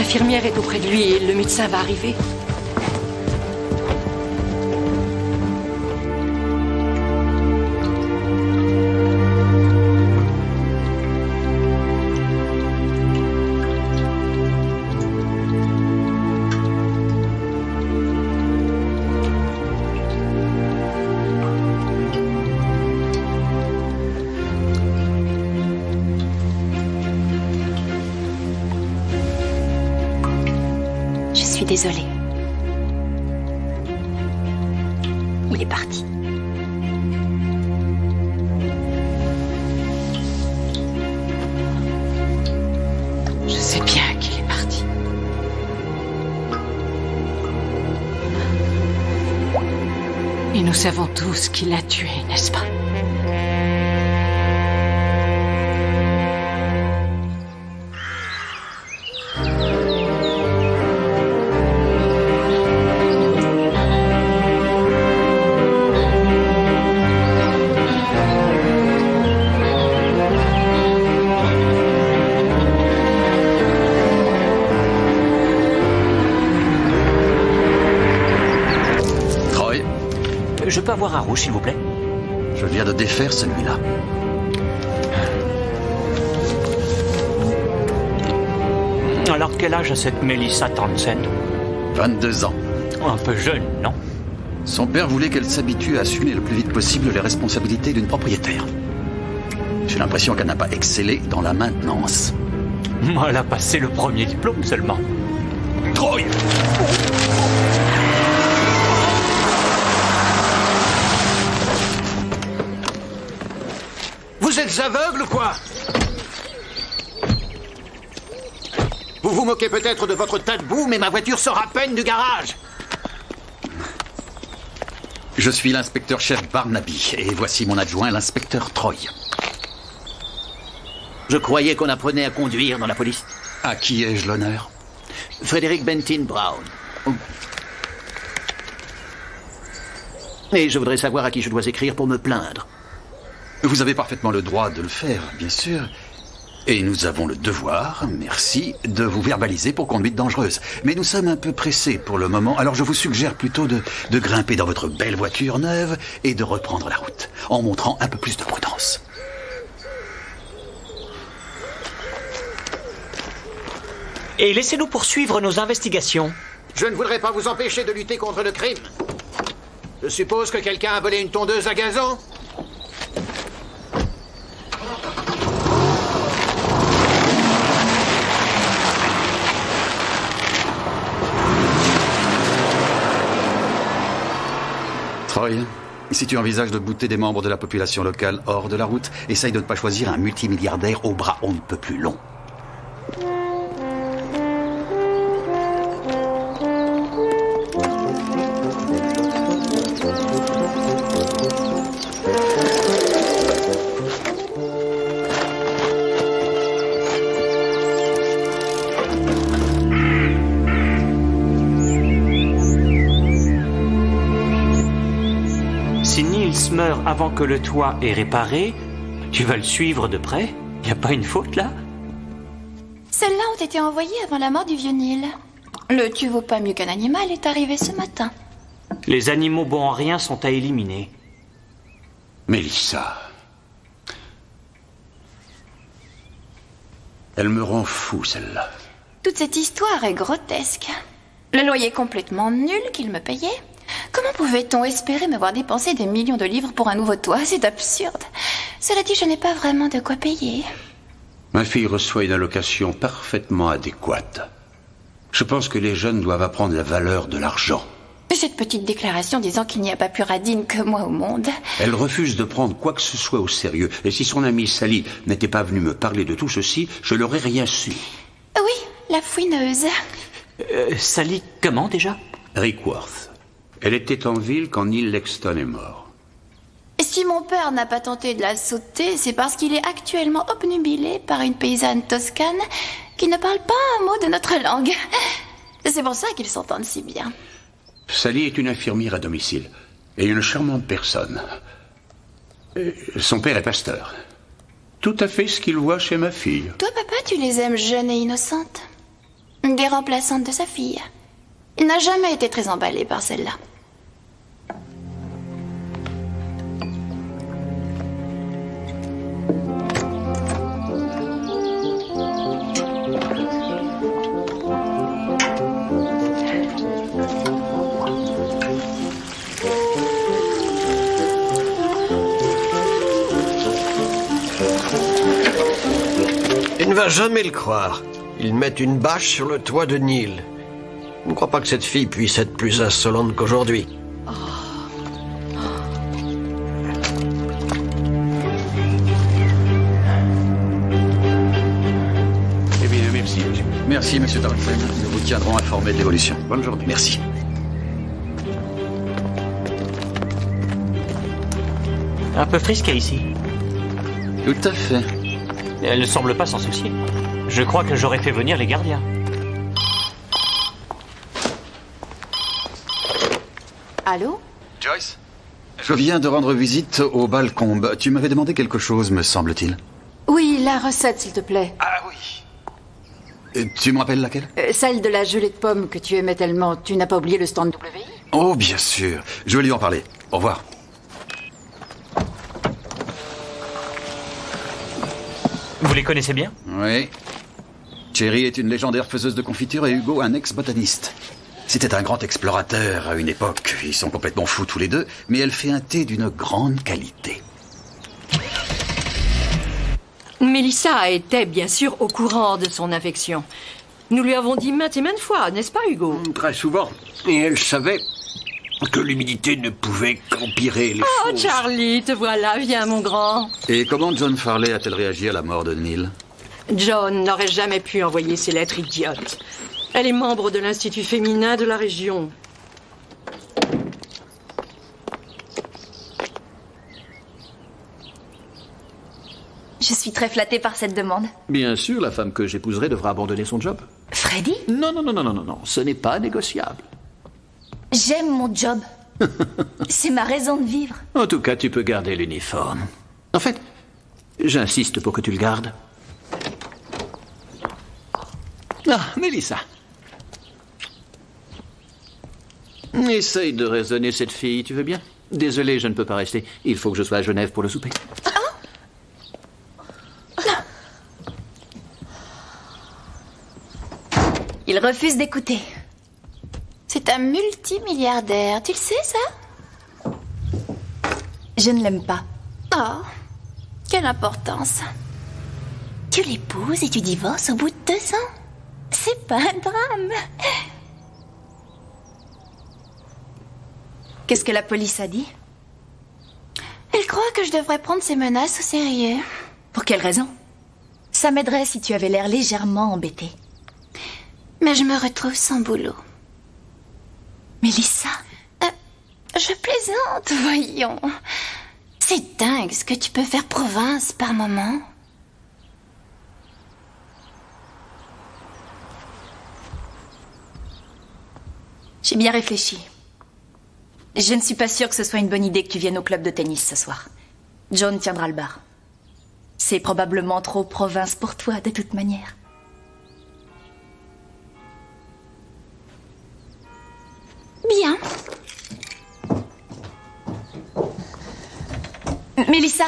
L'infirmière est auprès de lui et le médecin va arriver. Désolée. Il est parti. Je sais bien qu'il est parti. Et nous savons tous qui l'a tué, n'est-ce pas? Je peux avoir un rouge, s'il vous plaît? Je viens de défaire celui-là. Alors, quel âge a cette Melissa Townsend? 22 ans. Un peu jeune, non? Son père voulait qu'elle s'habitue à assumer le plus vite possible les responsabilités d'une propriétaire. J'ai l'impression qu'elle n'a pas excellé dans la maintenance. Elle a passé le premier diplôme seulement. Troy! Vous êtes aveugle ou quoi? Vous vous moquez peut-être de votre tas de boue, mais ma voiture sort à peine du garage. Je suis l'inspecteur-chef Barnaby, et voici mon adjoint, l'inspecteur Troy. Je croyais qu'on apprenait à conduire dans la police. À qui ai-je l'honneur? Frédéric Bentin Brown. Et je voudrais savoir à qui je dois écrire pour me plaindre. Vous avez parfaitement le droit de le faire, bien sûr. Et nous avons le devoir, merci, de vous verbaliser pour conduite dangereuse. Mais nous sommes un peu pressés pour le moment, alors je vous suggère plutôt de grimper dans votre belle voiture neuve et de reprendre la route, en montrant un peu plus de prudence. Et laissez-nous poursuivre nos investigations. Je ne voudrais pas vous empêcher de lutter contre le crime. Je suppose que quelqu'un a volé une tondeuse à gazon? Troy, si tu envisages de bouter des membres de la population locale hors de la route, essaye de ne pas choisir un multimilliardaire au bras on ne peut plus long. Si Niels meurt avant que le toit est réparé, tu vas le suivre de près? Y a pas une faute, là? Celles-là ont été envoyées avant la mort du vieux Neil. Le tu vaux pas mieux qu'un animal est arrivé ce matin. Les animaux bons en rien sont à éliminer. Melissa. Elle me rend fou, celle-là. Toute cette histoire est grotesque. Le loyer complètement nul qu'il me payait. Comment pouvait-on espérer me voir dépenser des millions de livres pour un nouveau toit? C'est absurde. Cela dit, je n'ai pas vraiment de quoi payer. Ma fille reçoit une allocation parfaitement adéquate. Je pense que les jeunes doivent apprendre la valeur de l'argent. Cette petite déclaration disant qu'il n'y a pas plus radine que moi au monde. Elle refuse de prendre quoi que ce soit au sérieux. Et si son amie Sally n'était pas venue me parler de tout ceci, je n'aurais rien su. Oui, la fouineuse. Sally, comment déjà? Rickworth. Elle était en ville quand Neil Lexton est mort. Si mon père n'a pas tenté de la sauter, c'est parce qu'il est actuellement obnubilé par une paysanne toscane qui ne parle pas un mot de notre langue. C'est pour ça qu'ils s'entendent si bien. Sally est une infirmière à domicile et une charmante personne. Son père est pasteur. Tout à fait ce qu'il voit chez ma fille. Toi, papa, tu les aimes jeunes et innocentes. Des remplaçantes de sa fille. Il n'a jamais été très emballé par celle-là. Tu ne vas jamais le croire. Ils mettent une bâche sur le toit de Neil. Je ne crois pas que cette fille puisse être plus insolente qu'aujourd'hui. Eh bien, merci, monsieur. Merci, monsieur Thornton. Nous vous tiendrons informés de l'évolution. Bonne journée. Merci. Un peu frisqué ici. Tout à fait. Elle ne semble pas s'en soucier. Je crois que j'aurais fait venir les gardiens. Allô? Joyce? Je viens de rendre visite au Balcombe. Tu m'avais demandé quelque chose, me semble-t-il. Oui, la recette, s'il te plaît. Ah oui. Tu me rappelles laquelle? Celle de la gelée de pommes que tu aimais tellement. Tu n'as pas oublié le stand WI? Oh, bien sûr. Je vais lui en parler. Au revoir. Vous les connaissez bien? Oui. Cherry est une légendaire faiseuse de confiture et Hugo un ex-botaniste. C'était un grand explorateur à une époque. Ils sont complètement fous tous les deux, mais elle fait un thé d'une grande qualité. Mélissa était bien sûr au courant de son infection. Nous lui avons dit maintes et maintes fois, n'est-ce pas, Hugo? Très souvent. Et elle savait que l'humidité ne pouvait qu'empirer les Oh, choses. Charlie, te voilà, viens, mon grand. Et comment John Farley a-t-elle réagi à la mort de Neil? John n'aurait jamais pu envoyer ces lettres idiotes. Elle est membre de l'Institut féminin de la région. Je suis très flattée par cette demande. Bien sûr, la femme que j'épouserai devra abandonner son job. Freddy? Non, non, non, non, non, non, non, ce n'est pas négociable. J'aime mon job. C'est ma raison de vivre. En tout cas, tu peux garder l'uniforme. En fait, j'insiste pour que tu le gardes. Ah, Mélissa. Essaye de raisonner cette fille, tu veux bien? Désolé, je ne peux pas rester. Il faut que je sois à Genève pour le souper. Il refuse d'écouter. C'est un multimilliardaire, tu le sais, ça? Je ne l'aime pas. Oh, quelle importance. Tu l'épouses et tu divorces au bout de 2 ans? C'est pas un drame. Qu'est-ce que la police a dit? Elle croit que je devrais prendre ces menaces au sérieux. Pour quelle raison? Ça m'aiderait si tu avais l'air légèrement embêtée. Mais je me retrouve sans boulot. Mélissa? Je plaisante, voyons. C'est dingue ce que tu peux faire province par moment. J'ai bien réfléchi. Je ne suis pas sûre que ce soit une bonne idée que tu viennes au club de tennis ce soir. John tiendra le bar. C'est probablement trop province pour toi, de toute manière. Bien. Mélissa!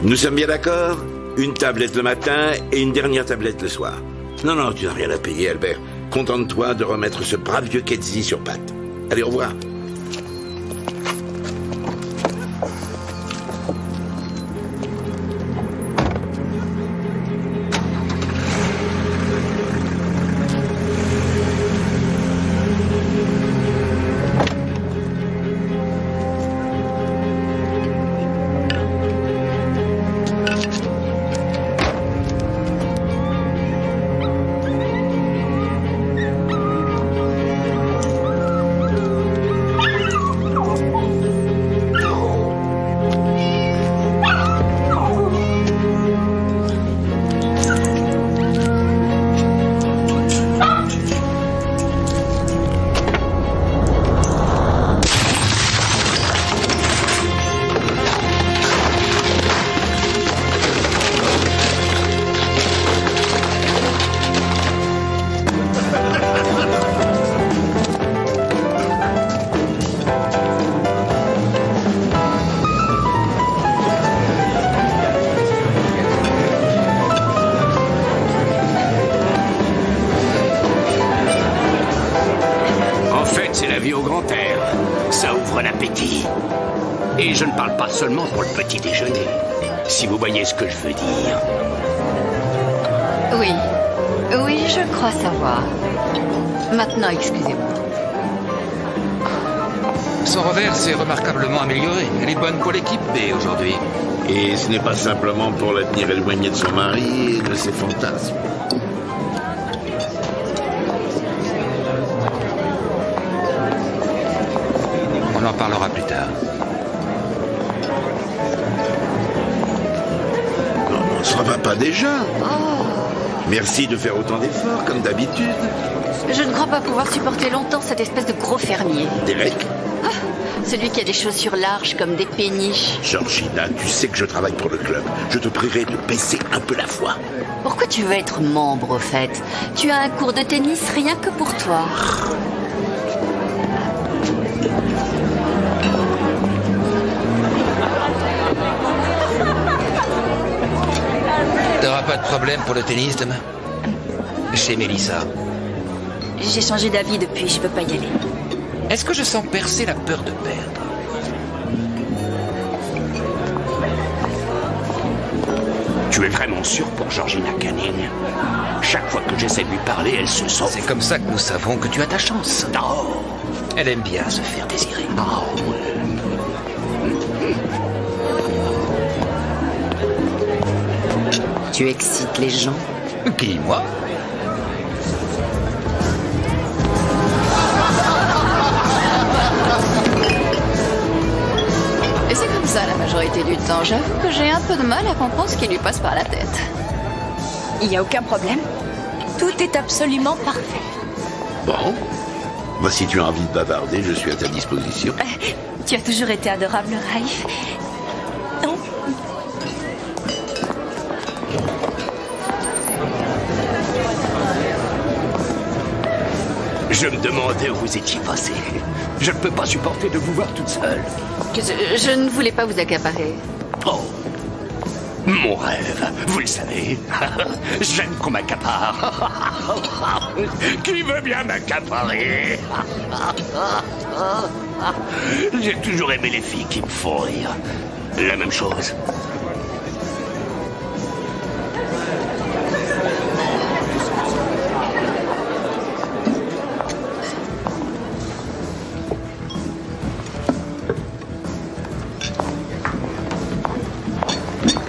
Nous sommes bien d'accord? Une tablette le matin et une dernière tablette le soir. Non, non, tu n'as rien à payer, Albert. Contente-toi de remettre ce brave vieux Ketzi sur pattes. Allez, au revoir. bon appétit. Et je ne parle pas seulement pour le petit déjeuner, si vous voyez ce que je veux dire. Oui. Oui, je crois savoir. Maintenant, excusez-moi. Son revers s'est remarquablement amélioré. Elle est bonne pour l'équipe B aujourd'hui. Et ce n'est pas simplement pour la tenir éloignée de son mari et de ses fantasmes. On en parlera plus tard. Non, ça va pas déjà. Merci de faire autant d'efforts, comme d'habitude. Je ne crois pas pouvoir supporter longtemps cette espèce de gros fermier. Derek? Celui qui a des chaussures larges comme des péniches. Georgina, tu sais que je travaille pour le club. Je te prierai de baisser un peu la voix. Pourquoi tu veux être membre, au fait? Tu as un cours de tennis rien que pour toi. T'auras pas de problème pour le tennis demain? Chez Mélissa. J'ai changé d'avis depuis, je peux pas y aller. Est-ce que je sens percer la peur de perdre? Tu es vraiment sûr pour Georgina Canning? Chaque fois que j'essaie de lui parler, elle se sauve. C'est comme ça que nous savons que tu as ta chance. Oh. Elle aime bien se faire désirer. Oh. Tu excites les gens? Qui, moi? Et c'est comme ça la majorité du temps. J'avoue que j'ai un peu de mal à comprendre ce qui lui passe par la tête. Il n'y a aucun problème. Tout est absolument parfait. Bon. Bah, si tu as envie de bavarder, je suis à ta disposition. Tu as toujours été adorable, Raif. Non. Je me demandais où vous étiez passé. Je ne peux pas supporter de vous voir toute seule. Je ne voulais pas vous accaparer. Oh, mon rêve, vous le savez. J'aime qu'on m'accapare. Qui veut bien m'accaparer? J'ai toujours aimé les filles qui me font rire. La même chose.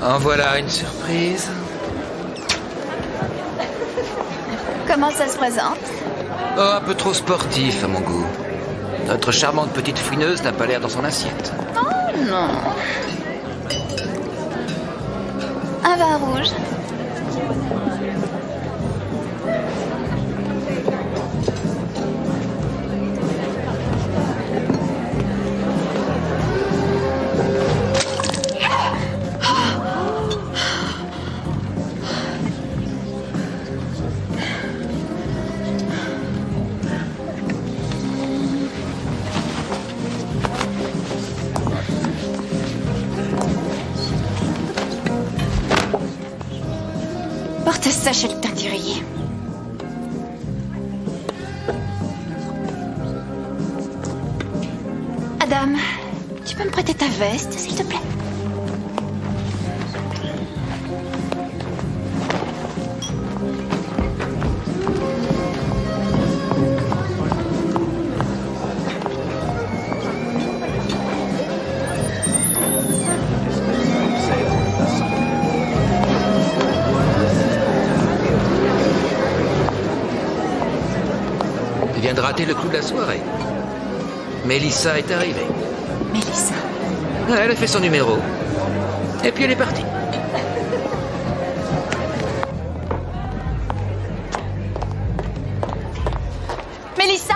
En voilà une surprise. Comment ça se présente? Oh, un peu trop sportif à mon goût. Notre charmante petite fouineuse n'a pas l'air dans son assiette. Oh non. Un vin rouge. Porte ça chez le teinturier. Adam, tu peux me prêter ta veste, s'il te plaît? Tu viens de rater le coup de la soirée. Mélissa est arrivée. Mélissa? Elle a fait son numéro. Et puis elle est partie. Mélissa!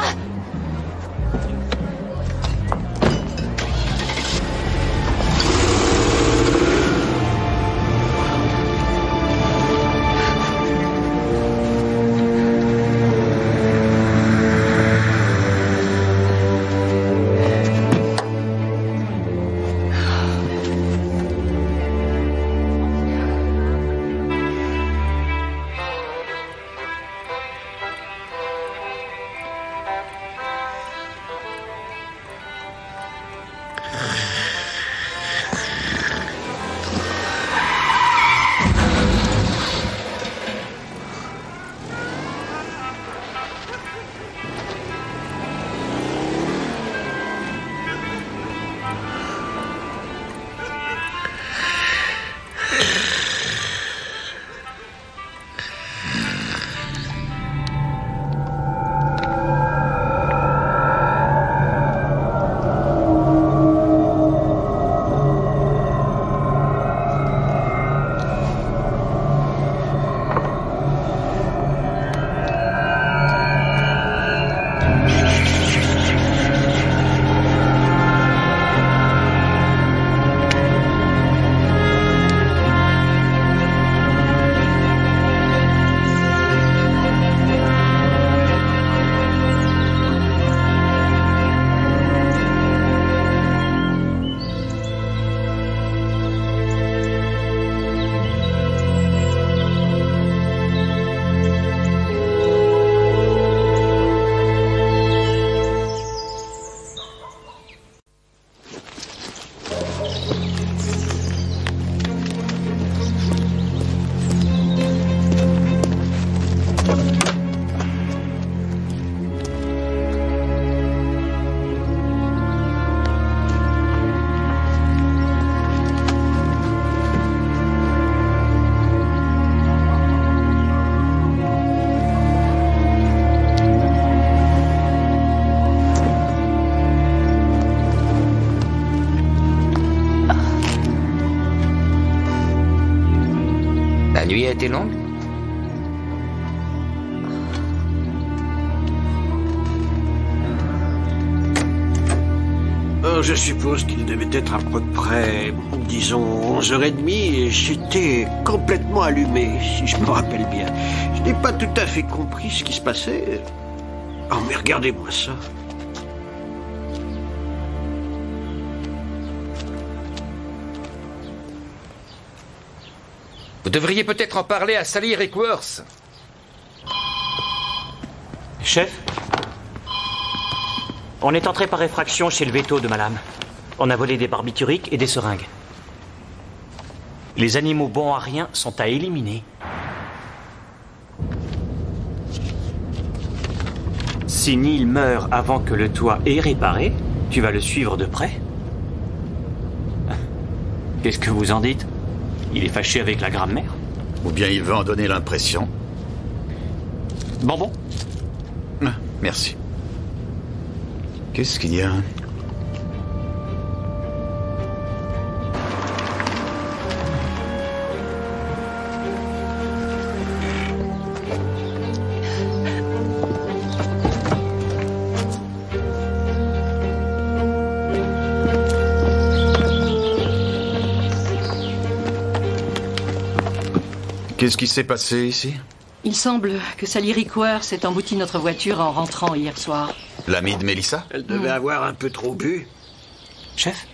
La nuit a été longue? Je suppose qu'il devait être à peu près, disons, 11h30 et j'étais complètement allumé, si je me rappelle bien. Je n'ai pas tout à fait compris ce qui se passait. Oh, mais regardez-moi ça. Vous devriez peut-être en parler à Sally Rickworth. Chef, on est entré par effraction chez le veto de madame. On a volé des barbituriques et des seringues. Les animaux bons à rien sont à éliminer. Si Neil meurt avant que le toit ait réparé, tu vas le suivre de près? Qu'est-ce que vous en dites? Il est fâché avec la grammaire? Ou bien il veut en donner l'impression. Bonbon? Merci. Qu'est-ce qu'il y a? Qu'est-ce qui s'est passé ici? Il semble que Sally Rickworth s'est embouti notre voiture en rentrant hier soir. L'amie de Mélissa? Elle devait avoir un peu trop bu. Chef?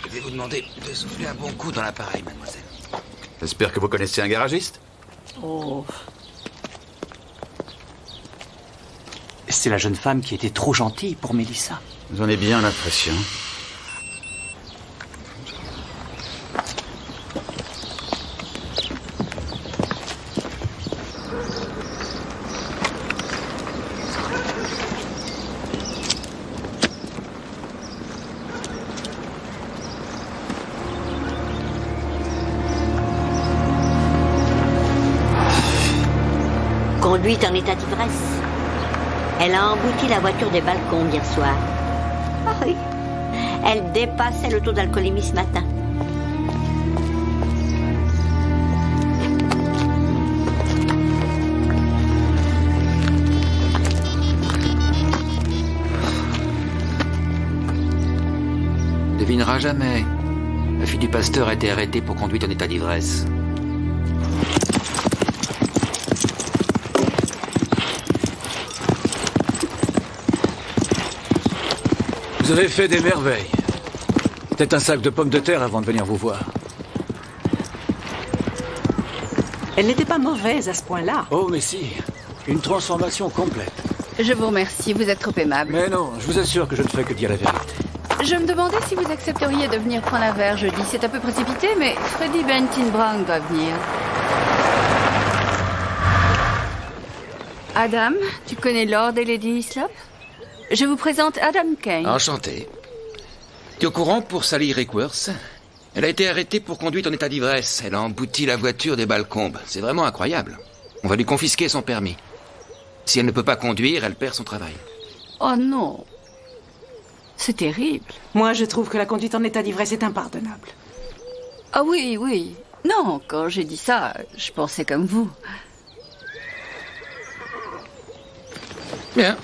Je vais vous demander de souffler un bon coup dans l'appareil, mademoiselle. J'espère que vous connaissez un garagiste? Oh. C'est la jeune femme qui était trop gentille pour Mélissa. J'en ai bien l'impression. Conduite en état d'ivresse. Elle a embouti la voiture des balcons hier soir. Ah oui. Elle dépassait le taux d'alcoolémie ce matin. Devinera jamais. La fille du pasteur a été arrêtée pour conduite en état d'ivresse. Vous avez fait des merveilles. Peut-être un sac de pommes de terre avant de venir vous voir. Elle n'était pas mauvaise à ce point-là. Oh, mais si. Une transformation complète. Je vous remercie, vous êtes trop aimable. Mais non, je vous assure que je ne fais que dire la vérité. Je me demandais si vous accepteriez de venir prendre un verre jeudi. C'est un peu précipité, mais Freddie Benton Brown doit venir. Adam, tu connais Lord et Lady Hislop? Je vous présente Adam Kane. Enchanté. Tu es au courant pour Sally Rickworth? Elle a été arrêtée pour conduite en état d'ivresse. Elle a embouti la voiture des Balcombes. C'est vraiment incroyable. On va lui confisquer son permis. Si elle ne peut pas conduire, elle perd son travail. Oh non. C'est terrible. Moi, je trouve que la conduite en état d'ivresse est impardonnable. Ah oui, oui. Non, quand j'ai dit ça, je pensais comme vous. Bien.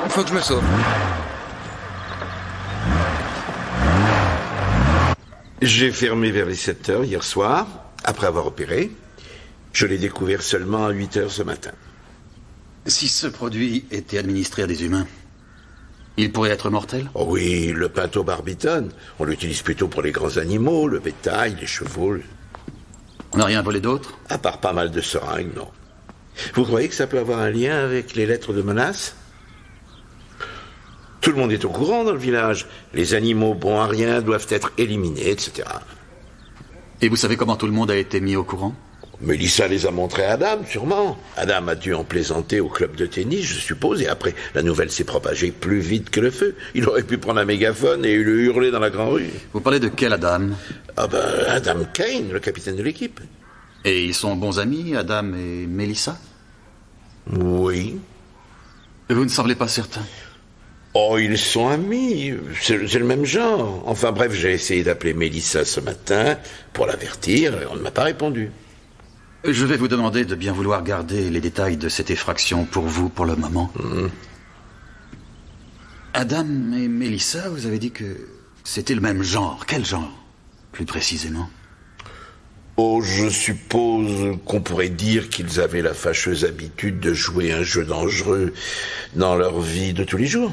Il faut que je me sauve. J'ai fermé vers les 7h hier soir, après avoir opéré. Je l'ai découvert seulement à 8h ce matin. Si ce produit était administré à des humains, il pourrait être mortel? Oh oui, le pentobarbital. On l'utilise plutôt pour les grands animaux, le bétail, les chevaux. On n'a rien volé d'autre? À part pas mal de seringues, non. Vous croyez que ça peut avoir un lien avec les lettres de menace? Tout le monde est au courant dans le village. Les animaux bons à rien doivent être éliminés, etc. Et vous savez comment tout le monde a été mis au courant? Mélissa les a montrés à Adam, sûrement. Adam a dû en plaisanter au club de tennis, je suppose, et après, la nouvelle s'est propagée plus vite que le feu. Il aurait pu prendre un mégaphone et le hurler dans la grande rue. Vous parlez de quel Adam? Ah ben, Adam Kane, le capitaine de l'équipe. Et ils sont bons amis, Adam et Mélissa? Oui. Vous ne semblez pas certain? Oh, ils sont amis. C'est le même genre. Enfin bref, j'ai essayé d'appeler Mélissa ce matin pour l'avertir et on ne m'a pas répondu. Je vais vous demander de bien vouloir garder les détails de cette effraction pour vous pour le moment. Adam et Melissa, vous avez dit que c'était le même genre. Quel genre, plus précisément? Oh, je suppose qu'on pourrait dire qu'ils avaient la fâcheuse habitude de jouer un jeu dangereux dans leur vie de tous les jours.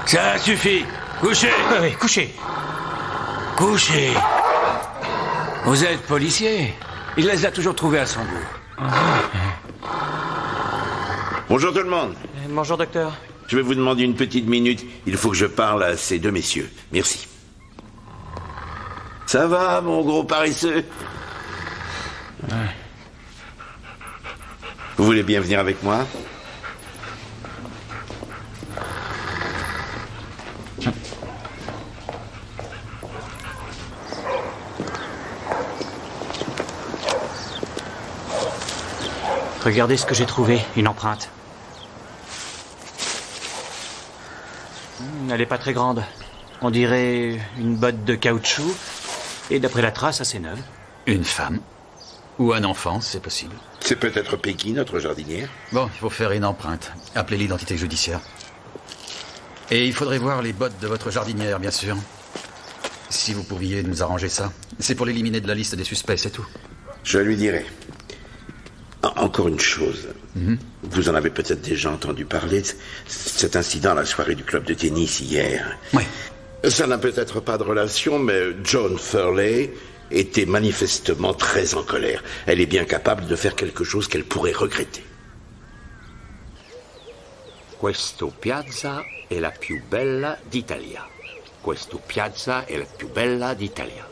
Ça suffit. Couchez. Oui, couchez. Couchez. Vous êtes policier. Il les a toujours trouvés à son goût. Bonjour tout le monde. Bonjour, docteur. Je vais vous demander une petite minute. Il faut que je parle à ces deux messieurs. Merci. Ça va, mon gros paresseux? Vous voulez bien venir avec moi? Regardez ce que j'ai trouvé, une empreinte. Elle n'est pas très grande. On dirait une botte de caoutchouc. Et d'après la trace, assez neuve. Une femme. Ou un enfant, c'est possible. C'est peut-être Peggy, notre jardinière. Bon, il faut faire une empreinte. Appelez l'identité judiciaire. Et il faudrait voir les bottes de votre jardinière, bien sûr. Si vous pouviez nous arranger ça. C'est pour l'éliminer de la liste des suspects, c'est tout. Je lui dirai. Encore une chose. Vous en avez peut-être déjà entendu parler. Cet incident à la soirée du club de tennis hier. Oui. Ça n'a peut-être pas de relation, mais Joan Furley était manifestement très en colère. Elle est bien capable de faire quelque chose qu'elle pourrait regretter. Questo piazza è la più bella d'Italia. Questo piazza è la più bella d'Italia.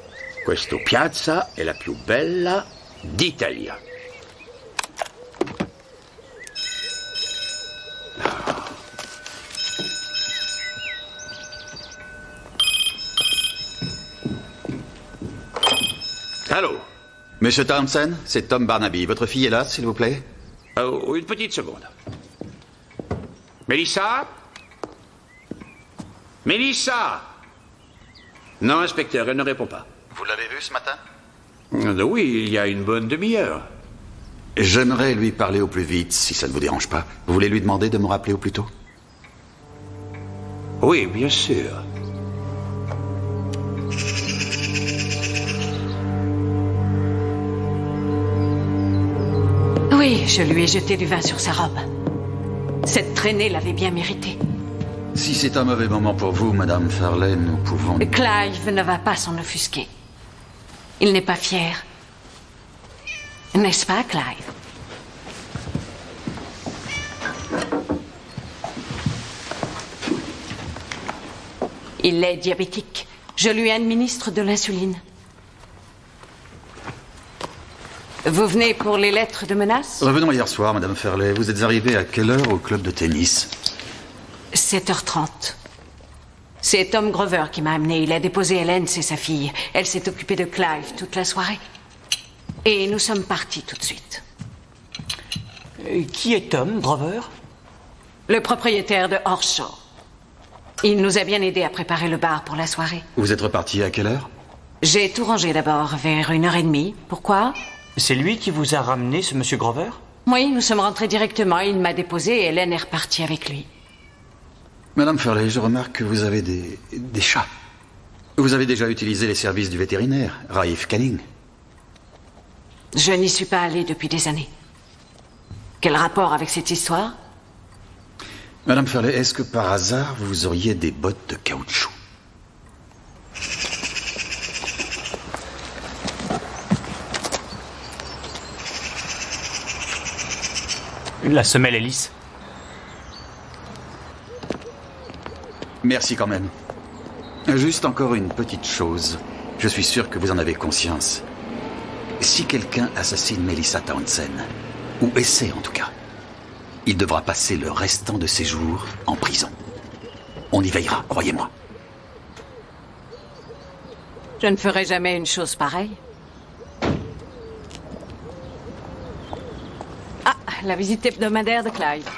Questo piazza è la più bella d'Italia. Allô? Monsieur Townsend, c'est Tom Barnaby. Votre fille est là, s'il vous plaît? Oh, une petite seconde. Melissa? Melissa? Non, inspecteur, elle ne répond pas. Vous l'avez vue ce matin? Oui, il y a une bonne demi-heure. J'aimerais lui parler au plus vite, si ça ne vous dérange pas. Vous voulez lui demander de me rappeler au plus tôt? Oui, bien sûr. Oui, je lui ai jeté du vin sur sa robe. Cette traînée l'avait bien méritée. Si c'est un mauvais moment pour vous, Madame Furley, nous pouvons... Clive ne va pas s'en offusquer. Il n'est pas fier. N'est-ce pas, Clive? Il est diabétique. Je lui administre de l'insuline. Vous venez pour les lettres de menace? Revenons hier soir, Madame Furley. Vous êtes arrivée à quelle heure au club de tennis? 7h30. C'est Tom Grover qui m'a amené. Il a déposé Hélène, c'est sa fille. Elle s'est occupée de Clive toute la soirée. Et nous sommes partis tout de suite. Qui est Tom Grover? Le propriétaire de Horseshaw. Il nous a bien aidés à préparer le bar pour la soirée. Vous êtes reparti à quelle heure? J'ai tout rangé d'abord, vers 1h30. Pourquoi? C'est lui qui vous a ramené, ce monsieur Grover? Oui, nous sommes rentrés directement. Il m'a déposé et Hélène est repartie avec lui. Madame Furley, je remarque que vous avez des chats. Vous avez déjà utilisé les services du vétérinaire, Raif Canning. Je n'y suis pas allée depuis des années. Quel rapport avec cette histoire? Madame Furley, est-ce que par hasard vous auriez des bottes de caoutchouc? La semelle est lisse. Merci quand même. Juste encore une petite chose. Je suis sûr que vous en avez conscience. Si quelqu'un assassine Melissa Townsend, ou essaie en tout cas, il devra passer le restant de ses jours en prison. On y veillera, croyez-moi. Je ne ferai jamais une chose pareille. la visite hebdomadaire de Clive.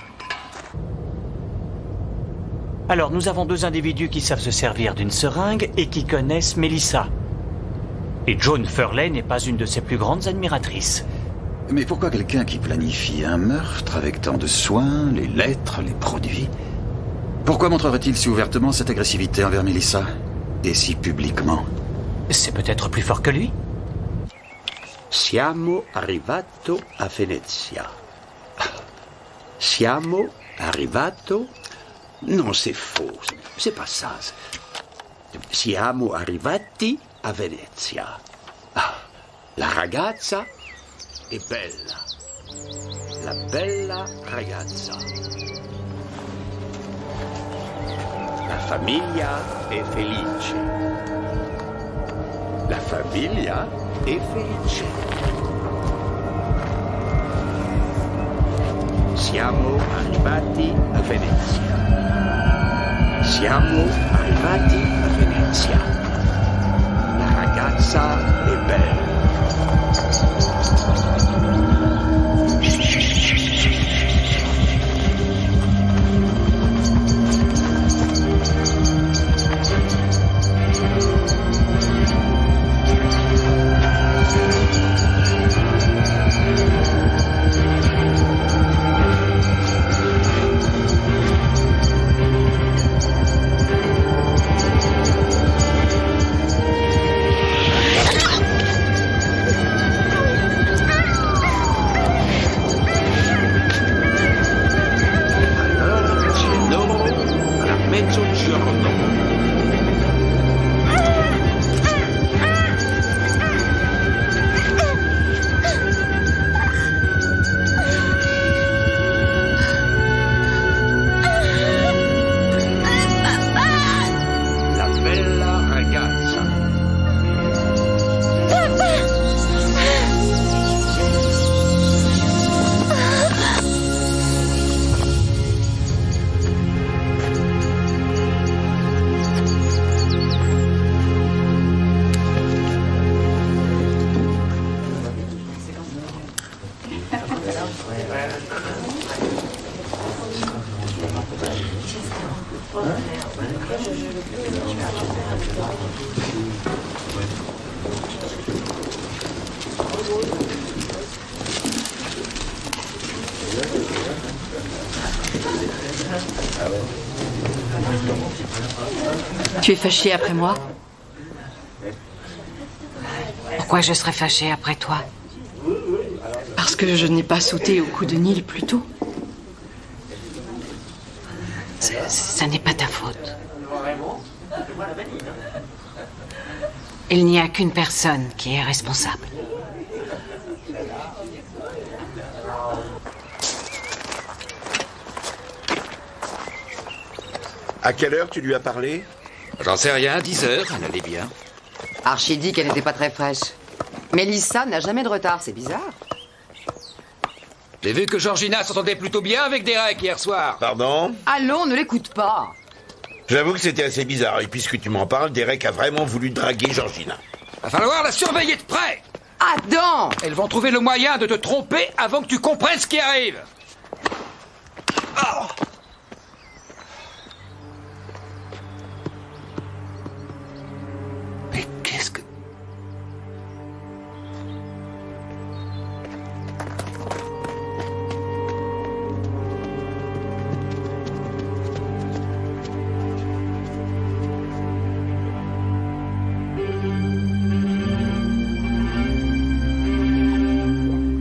Alors, nous avons 2 individus qui savent se servir d'une seringue et qui connaissent Melissa. Et Joan Furley n'est pas une de ses plus grandes admiratrices. Mais pourquoi quelqu'un qui planifie un meurtre avec tant de soins, les lettres, les produits? Pourquoi montrerait-il si ouvertement cette agressivité envers Melissa? Et si publiquement? C'est peut-être plus fort que lui. Siamo arrivato a Venezia. Siamo arrivato... Non, c'est faux. C'est pas ça. Siamo arrivati a Venezia. La ragazza è bella. La bella ragazza. La famiglia è felice. La famiglia è felice. Siamo arrivati a Venezia. Siamo arrivati a Venezia. La ragazza è bella. Tu es fâché après moi? Pourquoi je serais fâchée après toi? Parce que je n'ai pas sauté au cou de Neil plus tôt. Ça n'est pas ta faute. Il n'y a qu'une personne qui est responsable. À quelle heure tu lui as parlé? J'en sais rien, 10 heures, elle allait bien. Archie dit qu'elle n'était pas très fraîche. Mélissa n'a jamais de retard, c'est bizarre. J'ai vu que Georgina s'entendait plutôt bien avec Derek hier soir. Pardon? Allons, ne l'écoute pas. J'avoue que c'était assez bizarre, et puisque tu m'en parles, Derek a vraiment voulu draguer Georgina. Va falloir la surveiller de près. Adam! Elles vont trouver le moyen de te tromper avant que tu comprennes ce qui arrive. Oh. Mais qu'est-ce que...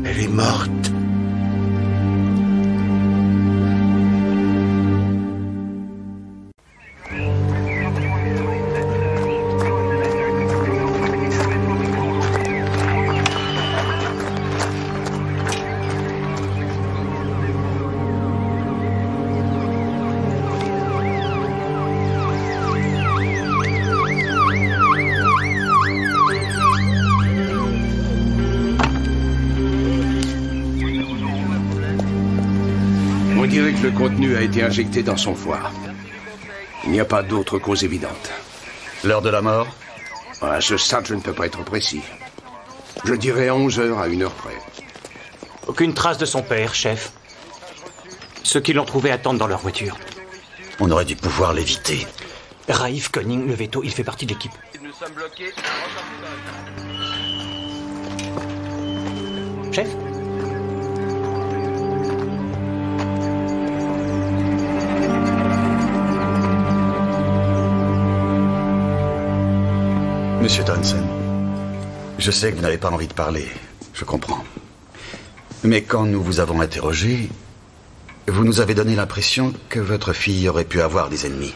Elle est morte. On dirait que le contenu a été injecté dans son foie. Il n'y a pas d'autre cause évidente. L'heure de la mort? À ce stade, je ne peux pas être précis. Je dirais 11 heures à 1 heure près. Aucune trace de son père, chef. Ceux qui l'ont trouvé attendent dans leur voiture. On aurait dû pouvoir l'éviter. Raif Koenig, le veto, il fait partie de l'équipe. Nous sommes bloqués. Chef? Monsieur Townsend, je sais que vous n'avez pas envie de parler, je comprends. Mais quand nous vous avons interrogé, vous nous avez donné l'impression que votre fille aurait pu avoir des ennemis.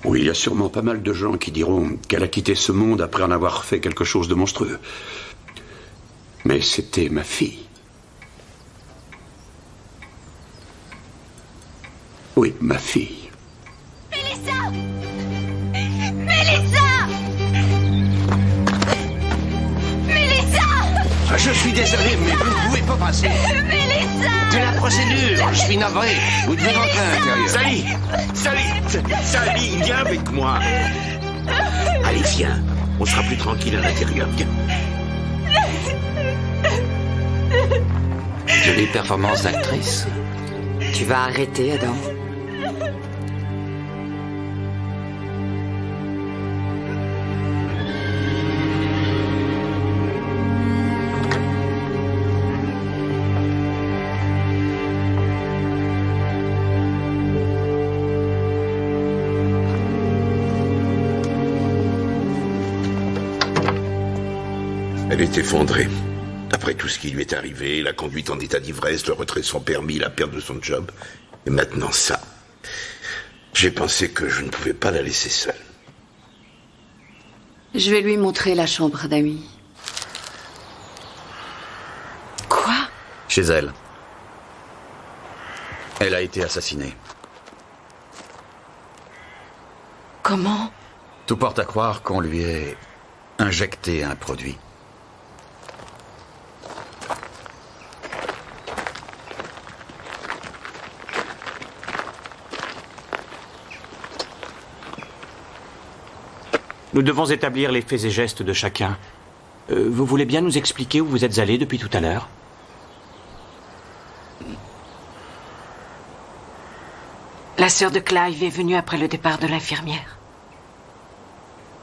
Oui, il y a sûrement pas mal de gens qui diront qu'elle a quitté ce monde après en avoir fait quelque chose de monstrueux. Mais c'était ma fille. Oui, ma fille. Mélissa! Mélissa! Mélissa! Je suis désolé, mais vous ne pouvez pas passer. Mélissa! C'est la procédure, je suis navré. Vous devez rentrer à l'intérieur. Sally, viens avec moi. Allez, viens. On sera plus tranquille à l'intérieur. Viens. Jolie performance d'actrice. Tu vas arrêter, Adam. Elle est effondrée. Après tout ce qui lui est arrivé, la conduite en état d'ivresse, le retrait de son permis, la perte de son job, et maintenant ça. J'ai pensé que je ne pouvais pas la laisser seule. Je vais lui montrer la chambre d'amis. Quoi? Chez elle. Elle a été assassinée. Comment? Tout porte à croire qu'on lui ait injecté un produit. Nous devons établir les faits et gestes de chacun. Vous voulez bien nous expliquer où vous êtes allé depuis tout à l'heure? La sœur de Clive est venue après le départ de l'infirmière.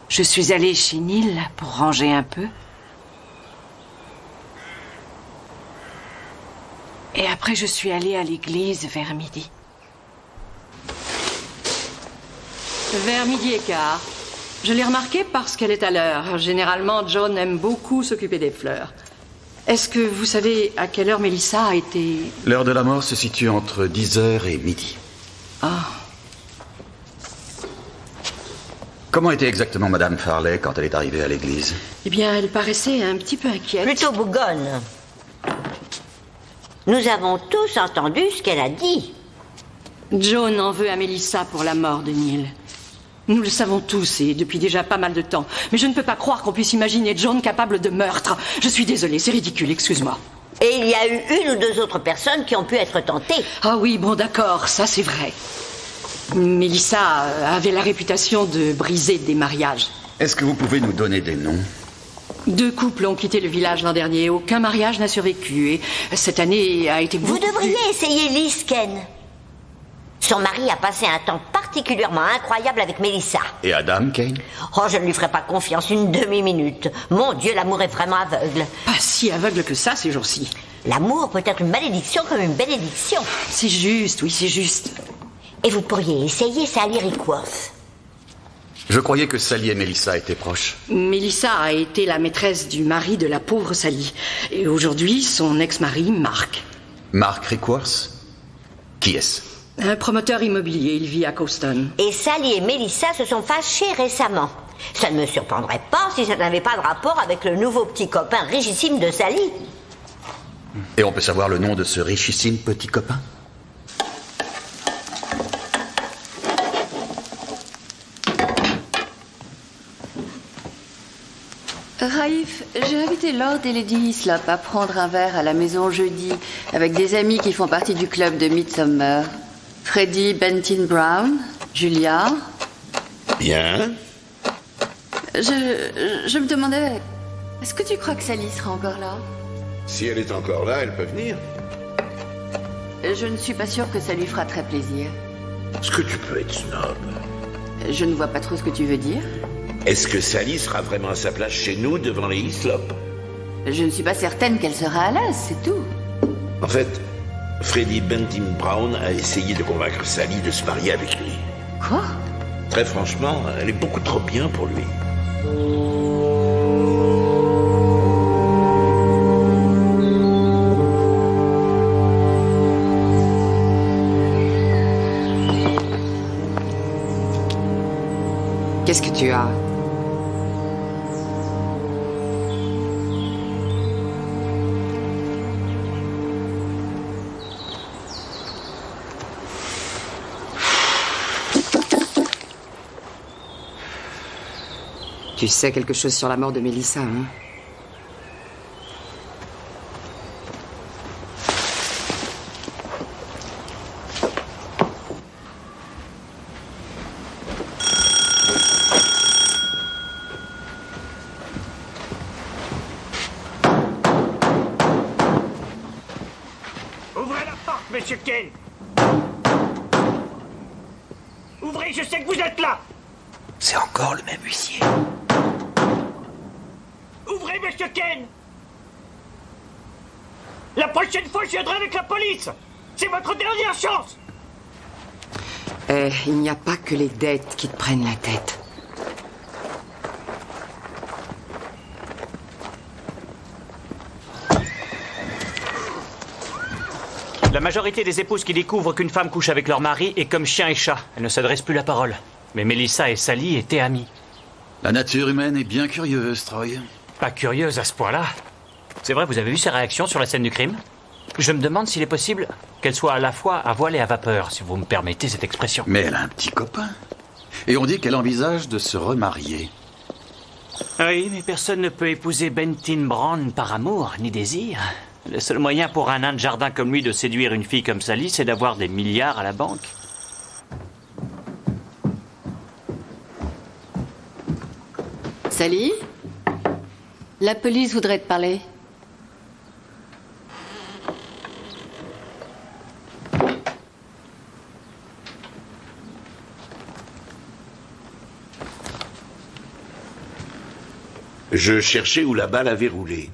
Je suis allée chez Neil pour ranger un peu. Et après, je suis allée à l'église vers midi. Vers midi et quart. Je l'ai remarqué parce qu'elle est à l'heure. Généralement, John aime beaucoup s'occuper des fleurs. Est-ce que vous savez à quelle heure Mélissa a été... L'heure de la mort se situe entre 10h et midi. Ah. Comment était exactement Madame Farley quand elle est arrivée à l'église? Eh bien, elle paraissait un petit peu inquiète. Plutôt bougonne. Nous avons tous entendu ce qu'elle a dit. John en veut à Mélissa pour la mort de Neil. Nous le savons tous et depuis déjà pas mal de temps. Mais je ne peux pas croire qu'on puisse imaginer John capable de meurtre. Je suis désolée, c'est ridicule, excuse-moi. Et il y a eu une ou deux autres personnes qui ont pu être tentées. Ah oui, bon d'accord, ça c'est vrai. Mélissa avait la réputation de briser des mariages. Est-ce que vous pouvez nous donner des noms? 2 couples ont quitté le village l'an dernier. Aucun mariage n'a survécu. Et cette année a été beaucoup... Vous devriez essayer Liz Ken. Son mari a passé un temps particulièrement incroyable avec Mélissa. Et Adam Kane? Oh, je ne lui ferai pas confiance une demi-minute. Mon Dieu, l'amour est vraiment aveugle. Pas si aveugle que ça ces jours-ci. L'amour peut être une malédiction comme une bénédiction. C'est juste, oui, c'est juste. Et vous pourriez essayer Sally Rickworth. Je croyais que Sally et Mélissa étaient proches. Mélissa a été la maîtresse du mari de la pauvre Sally. Et aujourd'hui, son ex-mari, Mark. Mark Rickworth? Qui est-ce? Un promoteur immobilier, il vit à Cowston. Et Sally et Mélissa se sont fâchés récemment. Ça ne me surprendrait pas si ça n'avait pas de rapport avec le nouveau petit copain richissime de Sally. Et on peut savoir le nom de ce richissime petit copain? Raif, j'ai invité Lord et Lady Hislop à prendre un verre à la maison jeudi avec des amis qui font partie du club de Midsummer. Freddie Benton Brown, Julia. Bien. Je me demandais, est-ce que tu crois que Sally sera encore là? Si elle est encore là, elle peut venir. Je ne suis pas sûre que ça lui fera très plaisir. Est-ce que tu peux être snob? Je ne vois pas trop ce que tu veux dire. Est-ce que Sally sera vraiment à sa place chez nous devant les Hislop? Je ne suis pas certaine qu'elle sera à l'aise, c'est tout. En fait, Freddie Benton Brown a essayé de convaincre Sally de se marier avec lui. Quoi? Très franchement, elle est beaucoup trop bien pour lui. Qu'est-ce que tu as? Tu sais quelque chose sur la mort de Melissa, hein? Ouvrez la porte, monsieur Kane! Ouvrez, je sais que vous êtes là! C'est encore le même huissier. Ouvrez, monsieur Kane! La prochaine fois, je viendrai avec la police! C'est votre dernière chance! Il n'y a pas que les dettes qui te prennent la tête. La majorité des épouses qui découvrent qu'une femme couche avec leur mari est comme chien et chat. Elles ne s'adressent plus la parole. Mais Melissa et Sally étaient amies. La nature humaine est bien curieuse, Troy. Pas curieuse à ce point-là. C'est vrai, vous avez vu ses réactions sur la scène du crime? Je me demande s'il est possible qu'elle soit à la fois à voile et à vapeur, si vous me permettez cette expression. Mais elle a un petit copain. Et on dit qu'elle envisage de se remarier. Oui, mais personne ne peut épouser Benton Brown par amour ni désir. Le seul moyen pour un nain de jardin comme lui de séduire une fille comme Sally, c'est d'avoir des milliards à la banque. Sally? La police voudrait te parler. Je cherchais où la balle avait roulé.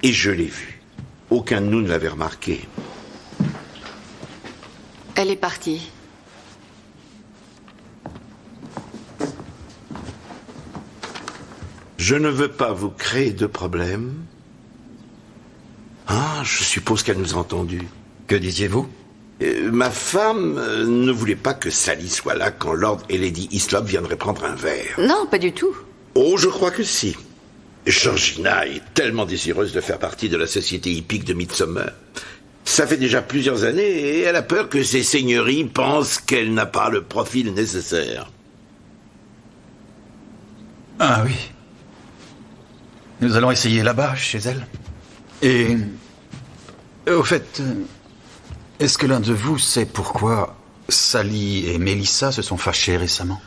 Et je l'ai vue. Aucun de nous ne l'avait remarqué. Elle est partie. Je ne veux pas vous créer de problème. Ah, je suppose qu'elle nous a entendus. Que disiez-vous? Ma femme ne voulait pas que Sally soit là quand Lord et Lady Hislop viendraient prendre un verre. Non, pas du tout. Oh, je crois que si. Georgina est tellement désireuse de faire partie de la société hippique de Midsomer. Ça fait déjà plusieurs années et elle a peur que ses seigneuries pensent qu'elle n'a pas le profil nécessaire. Ah oui. Nous allons essayer là-bas, chez elle. Et... au fait... est-ce que l'un de vous sait pourquoi Sally et Melissa se sont fâchées récemment?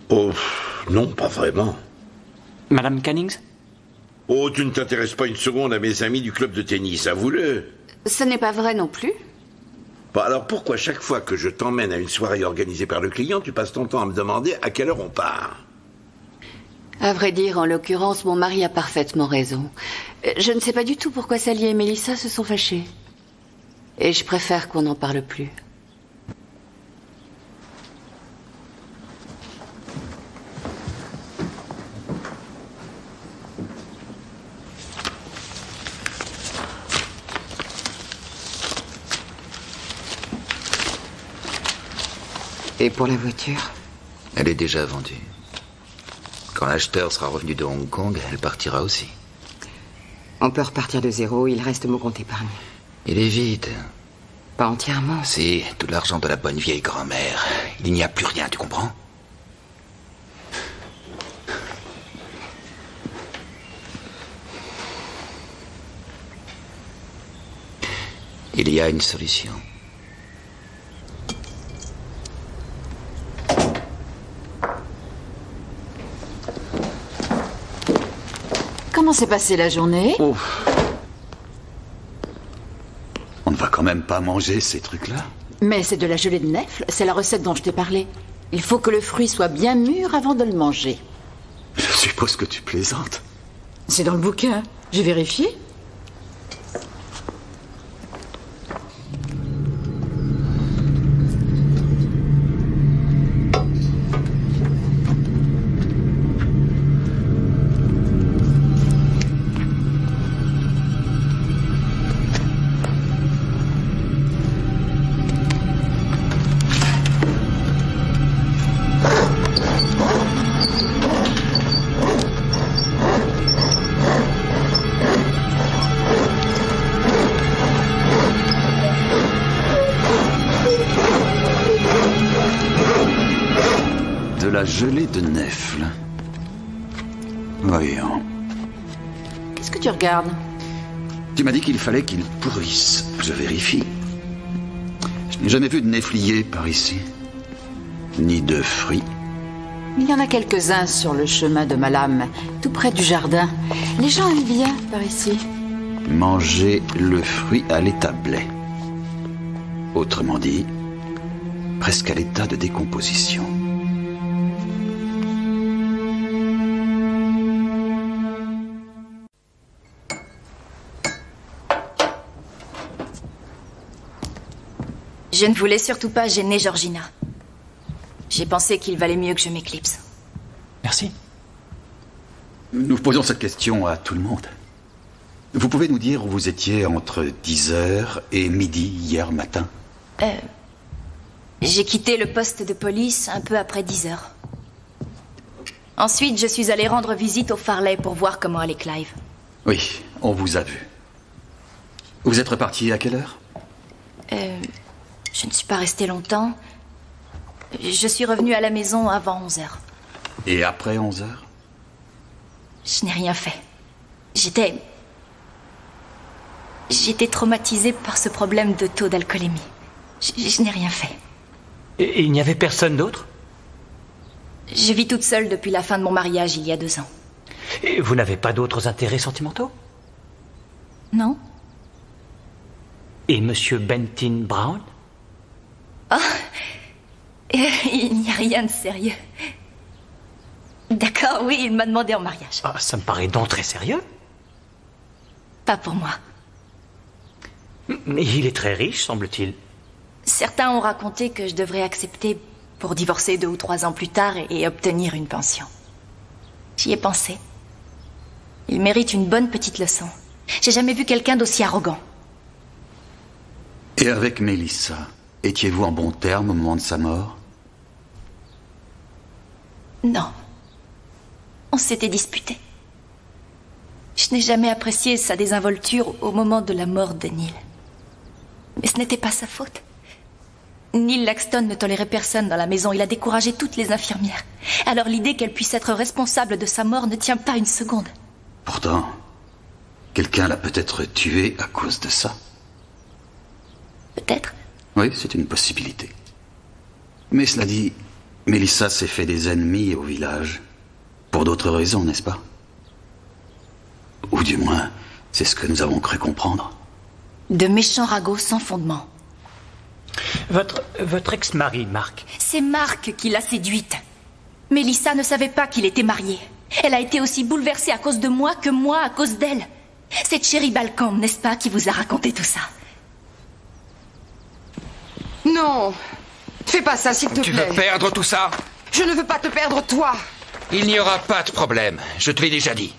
Oh, non, pas vraiment. Madame Cannings? Oh, tu ne t'intéresses pas une seconde à mes amis du club de tennis, avoue-le. Ce n'est pas vrai non plus. Bon, alors pourquoi chaque fois que je t'emmène à une soirée organisée par le client, tu passes ton temps à me demander à quelle heure on part? À vrai dire, en l'occurrence, mon mari a parfaitement raison. Je ne sais pas du tout pourquoi Sally et Melissa se sont fâchées. Et je préfère qu'on n'en parle plus. Et pour la voiture? Elle est déjà vendue. Quand l'acheteur sera revenu de Hong Kong, elle partira aussi. On peut repartir de zéro, il reste mon compte épargne. Il est vide. Pas entièrement. C'est tout l'argent de la bonne vieille grand-mère. Il n'y a plus rien, tu comprends? Il y a une solution. Comment s'est passée la journée? ne va quand même pas manger ces trucs-là. Mais c'est de la gelée de nèfles, c'est la recette dont je t'ai parlé. Il faut que le fruit soit bien mûr avant de le manger. Je suppose que tu plaisantes. C'est dans le bouquin. J'ai vérifié. De la gelée de nèfles. Voyons. Qu'est-ce que tu regardes? Tu m'as dit qu'il fallait qu'il pourrisse. Je vérifie. Je n'ai jamais vu de néflier par ici. Ni de fruits. Il y en a quelques-uns sur le chemin de Malam, tout près du jardin. Les gens aiment bien par ici. Manger le fruit à l'état blé. Autrement dit, presque à l'état de décomposition. Je ne voulais surtout pas gêner Georgina. J'ai pensé qu'il valait mieux que je m'éclipse. Merci. Nous posons cette question à tout le monde. Vous pouvez nous dire où vous étiez entre 10h et midi hier matin? J'ai quitté le poste de police un peu après 10h. Ensuite, je suis allée rendre visite au Farley pour voir comment allait Clive. Oui, on vous a vu. Vous êtes reparti à quelle heure? Je ne suis pas restée longtemps. Je suis revenue à la maison avant 11h. Et après 11h? Je n'ai rien fait. J'étais traumatisée par ce problème de taux d'alcoolémie. Je n'ai rien fait. Et il n'y avait personne d'autre? Je vis toute seule depuis la fin de mon mariage il y a 2 ans. Et vous n'avez pas d'autres intérêts sentimentaux? Non. Et Monsieur Bentin Brown? Oh, il n'y a rien de sérieux. D'accord, oui, il m'a demandé en mariage. Ah, ça me paraît donc très sérieux. Pas pour moi. Mais il est très riche, semble-t-il. Certains ont raconté que je devrais accepter pour divorcer 2 ou 3 ans plus tard et obtenir une pension. J'y ai pensé. Il mérite une bonne petite leçon. J'ai jamais vu quelqu'un d'aussi arrogant. Et avec Mélissa, étiez-vous en bons termes au moment de sa mort? Non. On s'était disputé. Je n'ai jamais apprécié sa désinvolture au moment de la mort de Neil. Mais ce n'était pas sa faute. Neil Laxton ne tolérait personne dans la maison. Il a découragé toutes les infirmières. Alors l'idée qu'elle puisse être responsable de sa mort ne tient pas une seconde. Pourtant, quelqu'un l'a peut-être tué à cause de ça. Peut-être. Oui, c'est une possibilité. Mais cela dit, Mélissa s'est fait des ennemis au village. Pour d'autres raisons, n'est-ce pas? Ou du moins, c'est ce que nous avons cru comprendre. De méchants ragots sans fondement. Votre ex-mari, Marc. C'est Marc qui l'a séduite. Mélissa ne savait pas qu'il était marié. Elle a été aussi bouleversée à cause de moi que moi à cause d'elle. C'est Cherry Balcombe, n'est-ce pas, qui vous a raconté tout ça? Non! Fais pas ça, s'il te plaît. Tu veux perdre tout ça? Je ne veux pas te perdre, toi! Il n'y aura pas de problème. Je te l'ai déjà dit.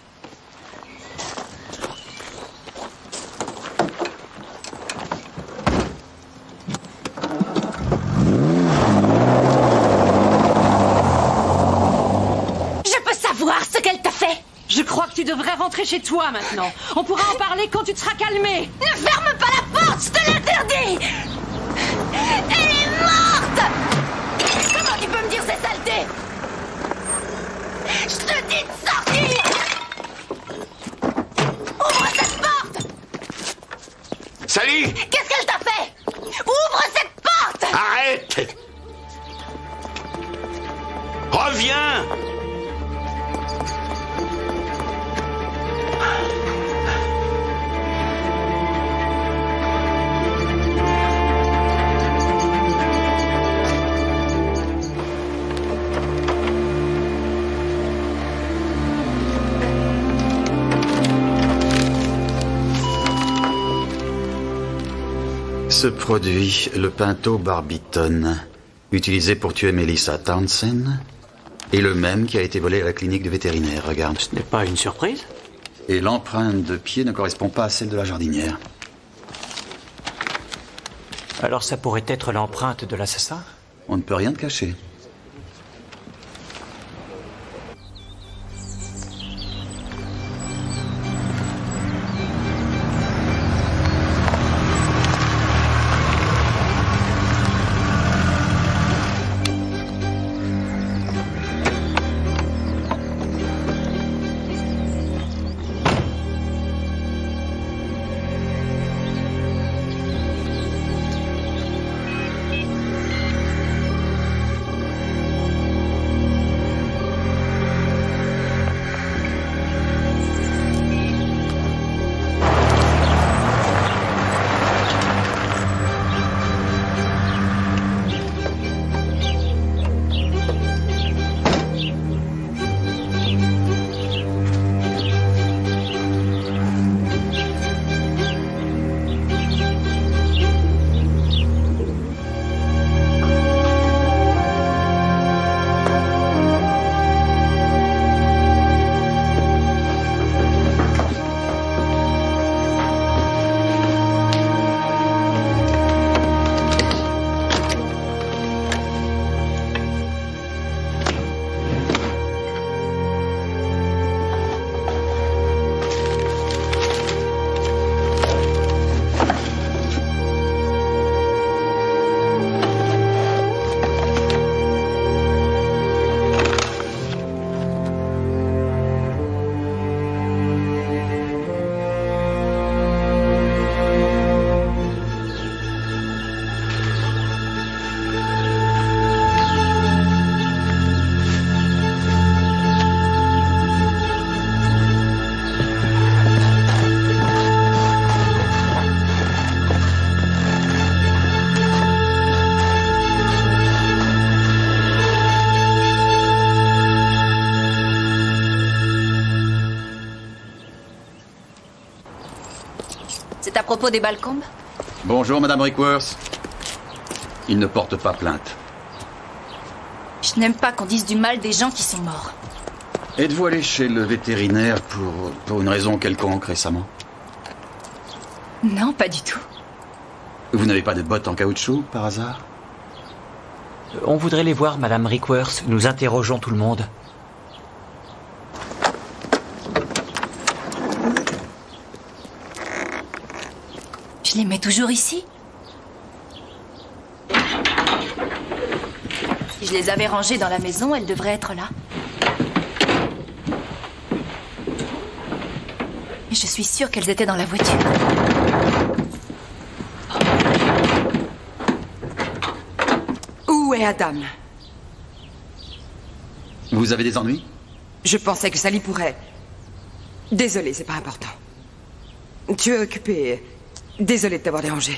Je peux savoir ce qu'elle t'a fait? Je crois que tu devrais rentrer chez toi maintenant. On pourra en parler quand tu te seras calmé. Ne ferme pas la porte, je te l'interdis! Elle est morte! Comment tu peux me dire ces saletés? Je te dis de sortir! Ouvre cette porte! Sally! Qu'est-ce qu'elle t'a fait? Ouvre cette porte! Arrête! Reviens! Ce produit, le pentobarbital, utilisé pour tuer Melissa Townsend, est le même qui a été volé à la clinique de vétérinaire. Regarde. Ce n'est pas une surprise? Et l'empreinte de pied ne correspond pas à celle de la jardinière. Alors ça pourrait être l'empreinte de l'assassin? On ne peut rien te cacher. À propos des Balcombes? Bonjour, Madame Rickworth. Il ne porte pas plainte. Je n'aime pas qu'on dise du mal des gens qui sont morts. Êtes-vous allé chez le vétérinaire pour une raison quelconque récemment? Non, pas du tout. Vous n'avez pas de bottes en caoutchouc, par hasard? On voudrait les voir, Madame Rickworth. Nous interrogeons tout le monde. Je les mets toujours ici. Si je les avais rangées dans la maison, elles devraient être là. Mais je suis sûre qu'elles étaient dans la voiture. Où est Adam? Vous avez des ennuis? Je pensais que Sally pourrait. Désolée, c'est pas important. Tu es occupé. Désolée de t'avoir dérangé.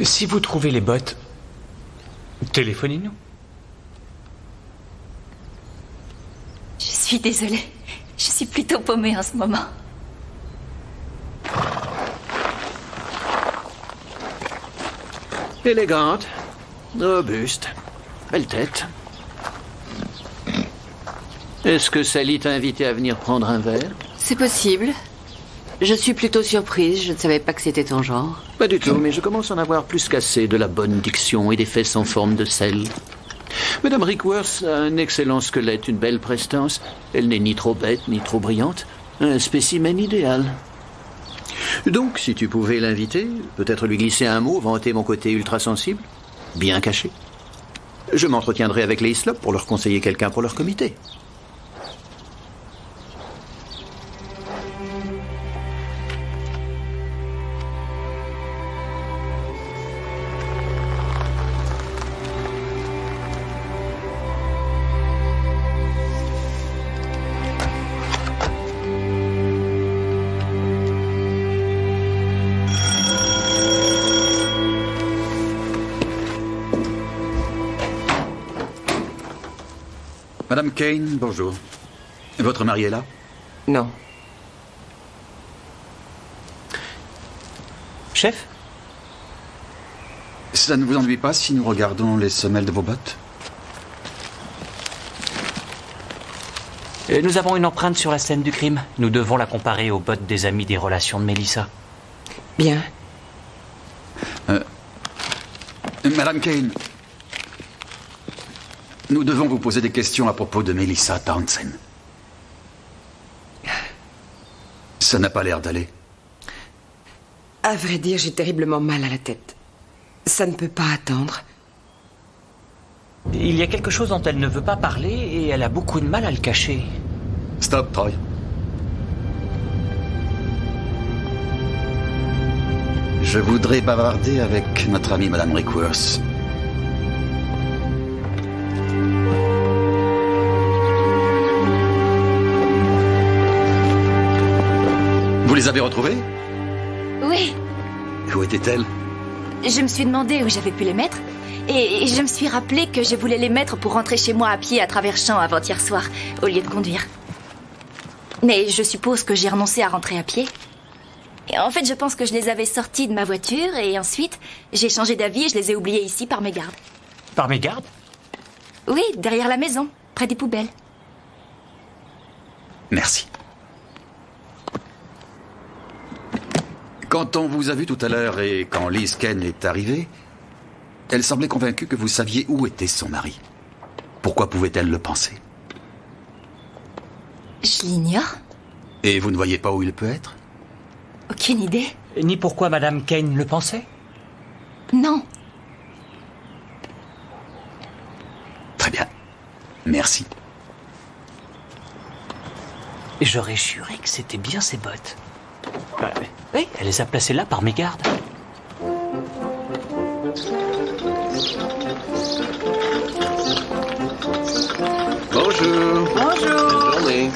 Si vous trouvez les bottes, téléphonez-nous. Je suis désolée. Je suis plutôt paumée en ce moment. Élégante, robuste, belle tête. Est-ce que Sally t'a invité à venir prendre un verre? C'est possible. Je suis plutôt surprise, je ne savais pas que c'était ton genre. Pas du tout, mais je commence à en avoir plus qu'assez de la bonne diction et des fesses en forme de sel. Madame Rickworth a un excellent squelette, une belle prestance. Elle n'est ni trop bête, ni trop brillante. Un spécimen idéal. Donc, si tu pouvais l'inviter, peut-être lui glisser un mot, vanter mon côté ultra sensible, bien caché. Je m'entretiendrai avec les Hislop pour leur conseiller quelqu'un pour leur comité. Madame Kane, bonjour. Votre mari est là? Non. Chef? Ça ne vous ennuie pas si nous regardons les semelles de vos bottes? Nous avons une empreinte sur la scène du crime. Nous devons la comparer aux bottes des amis des relations de Melissa. Bien. Madame Kane, nous devons vous poser des questions à propos de Melissa Townsend. Ça n'a pas l'air d'aller. À vrai dire, j'ai terriblement mal à la tête. Ça ne peut pas attendre. Il y a quelque chose dont elle ne veut pas parler et elle a beaucoup de mal à le cacher. Stop, Troy. Je voudrais bavarder avec notre amie Madame Rickworth. Vous les avez retrouvées? Oui, Où étaient-elles? je me suis demandé où j'avais pu les mettre. Et je me suis rappelé que je voulais les mettre pour rentrer chez moi à pied à travers champs avant-hier soir, au lieu de conduire. Mais je suppose que j'ai renoncé à rentrer à pied. Et en fait, je pense que je les avais sorties de ma voiture et ensuite, j'ai changé d'avis et je les ai oubliées ici par mes gardes. Par mes gardes? Oui, derrière la maison, près des poubelles. Merci. Quand on vous a vu tout à l'heure et quand Liz Kane est arrivée, elle semblait convaincue que vous saviez où était son mari. Pourquoi pouvait-elle le penser? Je l'ignore. Et vous ne voyez pas où il peut être? Aucune idée. Ni pourquoi Madame Kane le pensait? Non. Très bien. Merci. J'aurais juré que c'était bien ses bottes. Oui, elle les a placées là par mes gardes. Bonjour. Bonjour. Bonne journée.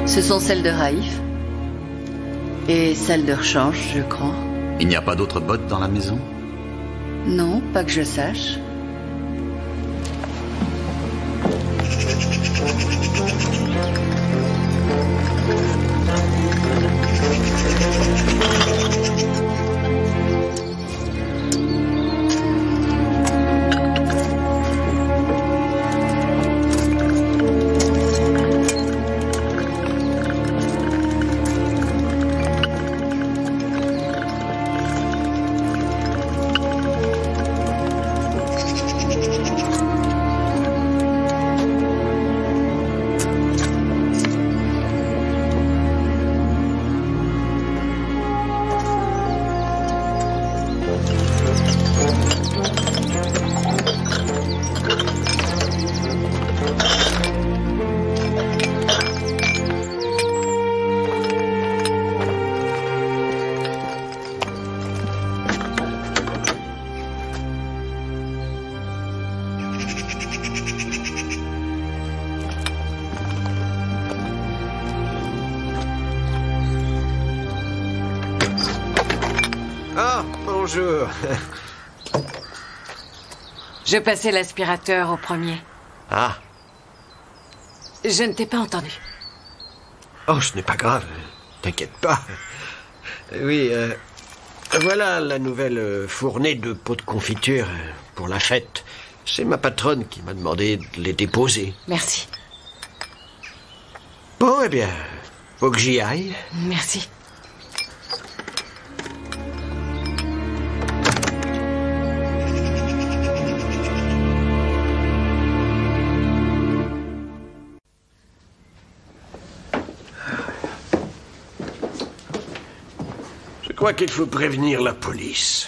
Ce sont celles de Raif. Et celles de rechange, je crois. Il n'y a pas d'autres bottes dans la maison? Non, pas que je sache. Bonjour. Je passais l'aspirateur au premier. Ah. Je ne t'ai pas entendu. Oh, ce n'est pas grave. T'inquiète pas. Oui, voilà la nouvelle fournée de pots de confiture pour la fête. C'est ma patronne qui m'a demandé de les déposer. Merci. Bon, eh bien, faut que j'y aille. Merci. Je crois qu'il faut prévenir la police.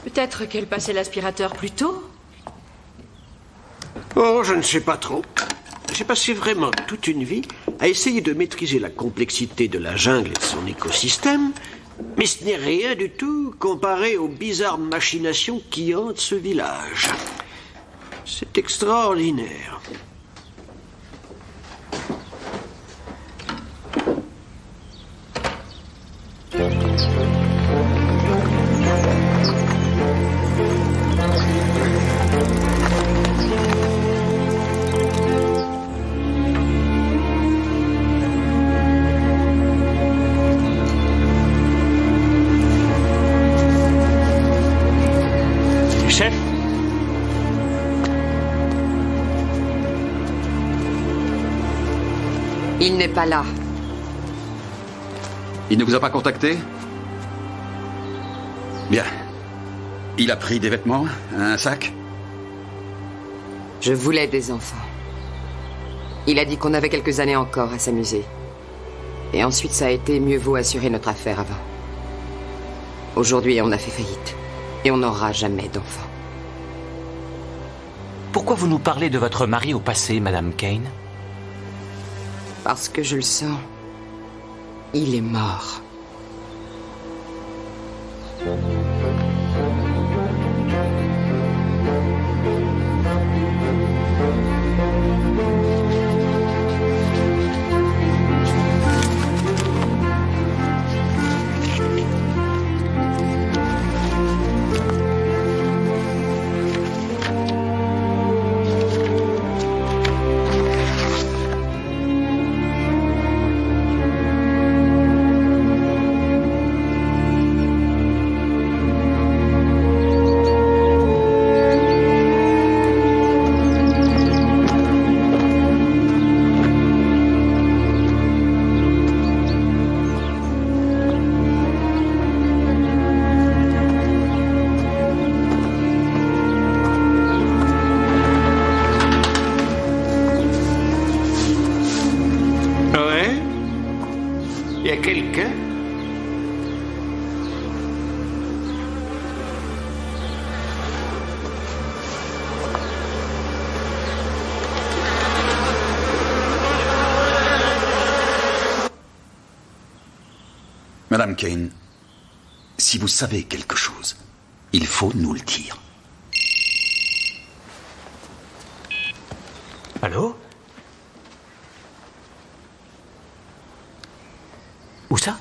Peut-être qu'elle passait l'aspirateur plus tôt. Oh, je ne sais pas trop. J'ai passé vraiment toute une vie à essayer de maîtriser la complexité de la jungle et de son écosystème, mais ce n'est rien du tout comparé aux bizarres machinations qui hantent ce village. C'est extraordinaire. Il n'est pas là. Il ne vous a pas contacté? Bien. Il a pris des vêtements, un sac? Je voulais des enfants. Il a dit qu'on avait quelques années encore à s'amuser. Et ensuite, ça a été mieux vaut assurer notre affaire avant. Aujourd'hui, on a fait faillite. Et on n'aura jamais d'enfants. Pourquoi vous nous parlez de votre mari au passé, Madame Kane? Parce que je le sens. Il est mort. Madame Kane, si vous savez quelque chose, il faut nous le dire. Allô? Où ça?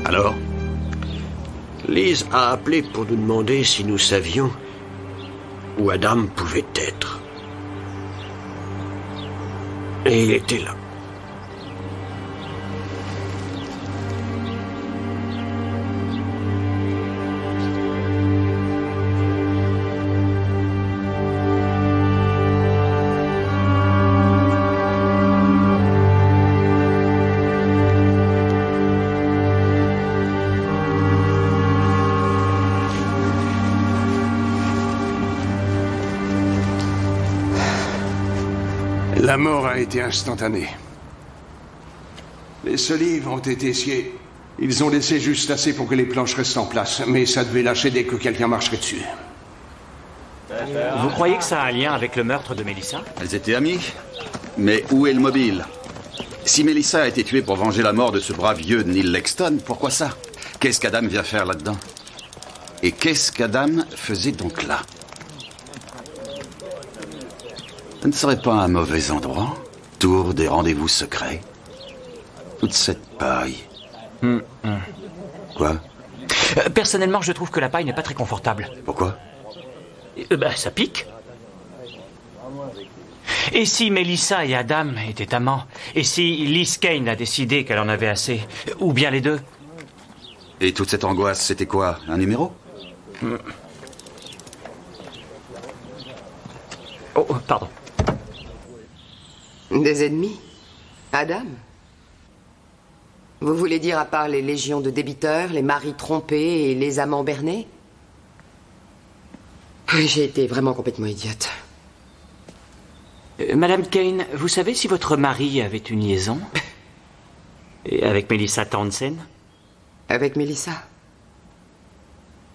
Alors? Liz a appelé pour nous demander si nous savions où Adam pouvait être. Et il était là. La mort a été instantanée. Les solives ont été sciées. Ils ont laissé juste assez pour que les planches restent en place, mais ça devait lâcher dès que quelqu'un marcherait dessus. Vous croyez que ça a un lien avec le meurtre de Melissa? Elles étaient amies. Mais où est le mobile? Si Melissa a été tuée pour venger la mort de ce brave vieux Neil Lexton, pourquoi ça? Qu'est-ce qu'Adam vient faire là-dedans? Et qu'est-ce qu'Adam faisait donc là? Ce ne serait pas un mauvais endroit? Tour des rendez-vous secrets? Toute cette paille. Quoi? Personnellement, je trouve que la paille n'est pas très confortable. Pourquoi? Ça pique. Et si Melissa et Adam étaient amants? Et si Liz Kane a décidé qu'elle en avait assez? Ou bien les deux? Et toute cette angoisse, c'était quoi? Un numéro? Oh, pardon. Des ennemis? Adam? Vous voulez dire à part les légions de débiteurs, les maris trompés et les amants bernés? J'ai été vraiment complètement idiote. Madame Kane, vous savez si votre mari avait une liaison? Et avec Melissa Townsend? Avec Melissa?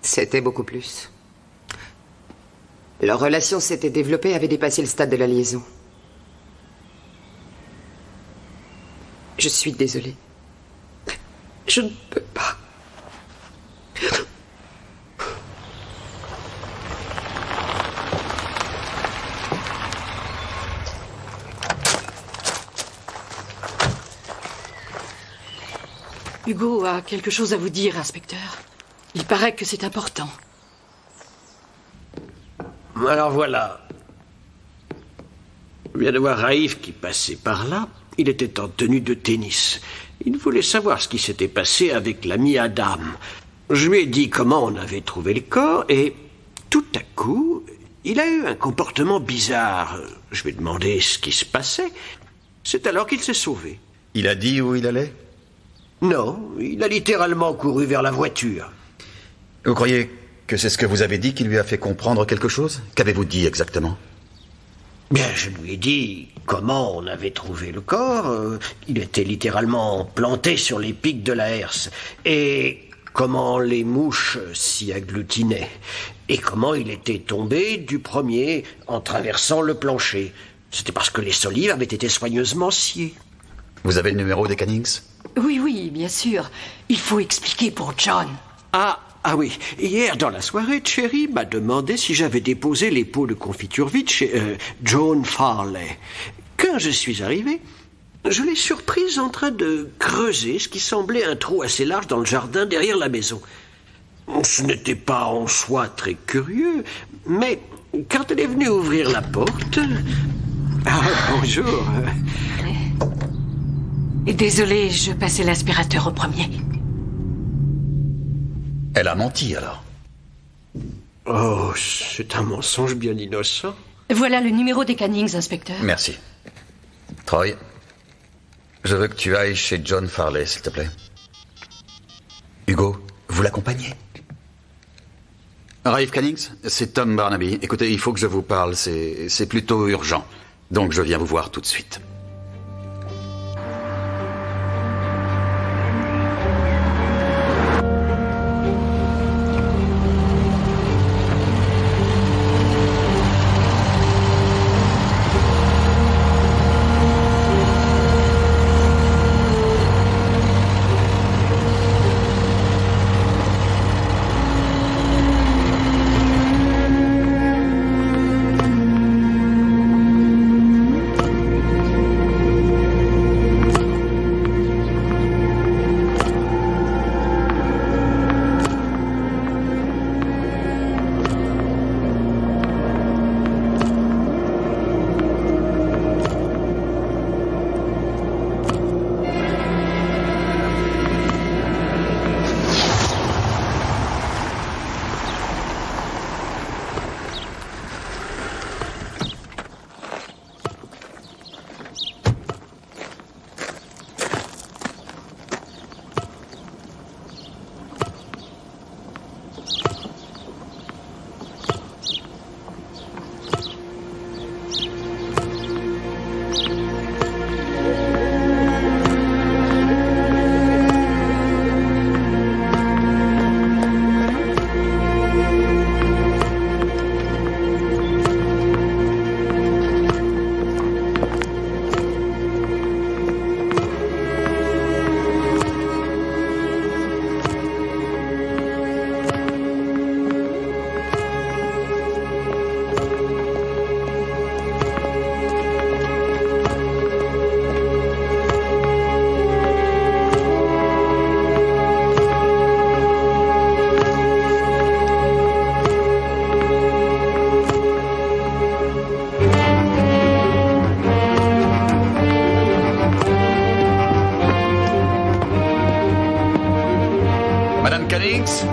C'était beaucoup plus. Leur relation s'était développée, avait dépassé le stade de la liaison. Je suis désolée. Je ne peux pas. Hugo a quelque chose à vous dire, inspecteur. Il paraît que c'est important. Alors voilà. On vient de voir Raif qui passait par là. Il était en tenue de tennis. Il voulait savoir ce qui s'était passé avec l'ami Adam. Je lui ai dit comment on avait trouvé le corps et tout à coup, il a eu un comportement bizarre. Je lui ai demandé ce qui se passait. C'est alors qu'il s'est sauvé. Il a dit où il allait? Non, il a littéralement couru vers la voiture. Vous croyez que c'est ce que vous avez dit qui lui a fait comprendre quelque chose? Qu'avez-vous dit exactement? Bien, je lui ai dit comment on avait trouvé le corps. Il était littéralement planté sur les pics de la herse. Et comment les mouches s'y agglutinaient. Et comment il était tombé du premier en traversant le plancher. C'était parce que les solives avaient été soigneusement sciées. Vous avez le numéro des Cannings? Oui, oui, bien sûr. Il faut expliquer pour John. Ah oui. Hier, dans la soirée, Cherry m'a demandé si j'avais déposé les pots de confiture vides chez John Farley. Quand je suis arrivé, je l'ai surprise en train de creuser ce qui semblait un trou assez large dans le jardin derrière la maison. Ce n'était pas en soi très curieux, mais quand elle est venue ouvrir la porte... Ah, bonjour. Et désolé, je passais l'aspirateur au premier. Elle a menti, alors? Oh, c'est un mensonge bien innocent. Voilà le numéro des Cannings, inspecteur. Merci. Troy, je veux que tu ailles chez John Farley, s'il te plaît. Hugo, vous l'accompagnez? Raif Cannings, c'est Tom Barnaby. Écoutez, il faut que je vous parle, c'est plutôt urgent. Donc je viens vous voir tout de suite. Madame Cannings?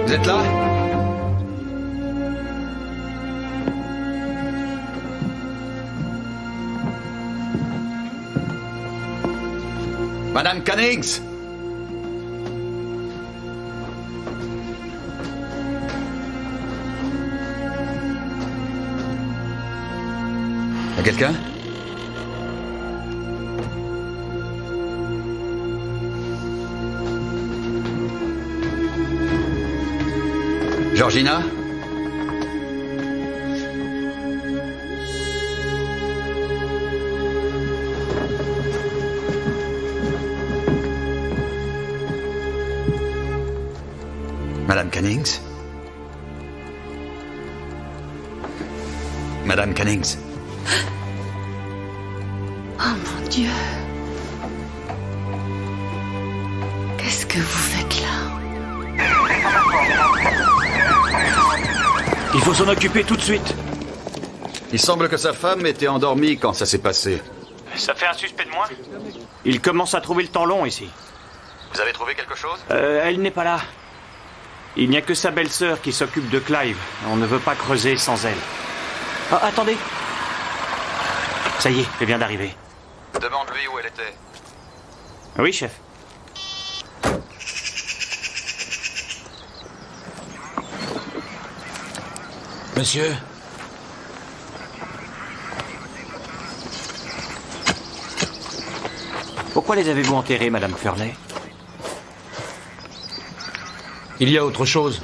Vous êtes là? Madame Cannings? Y a quelqu'un? Georgina? Madame Cannings? Madame Cannings? Oh mon Dieu. Qu'est-ce que vous faites là? Il faut s'en occuper tout de suite. Il semble que sa femme était endormie quand ça s'est passé. Ça fait un suspect de moins. Il commence à trouver le temps long ici. Vous avez trouvé quelque chose? Elle n'est pas là. Il n'y a que sa belle-sœur qui s'occupe de Clive. On ne veut pas creuser sans elle. Ah, attendez. Ça y est, elle vient d'arriver. Demande-lui où elle était. Oui, chef. Monsieur? Pourquoi les avez-vous enterrés, Madame Furney? Il y a autre chose.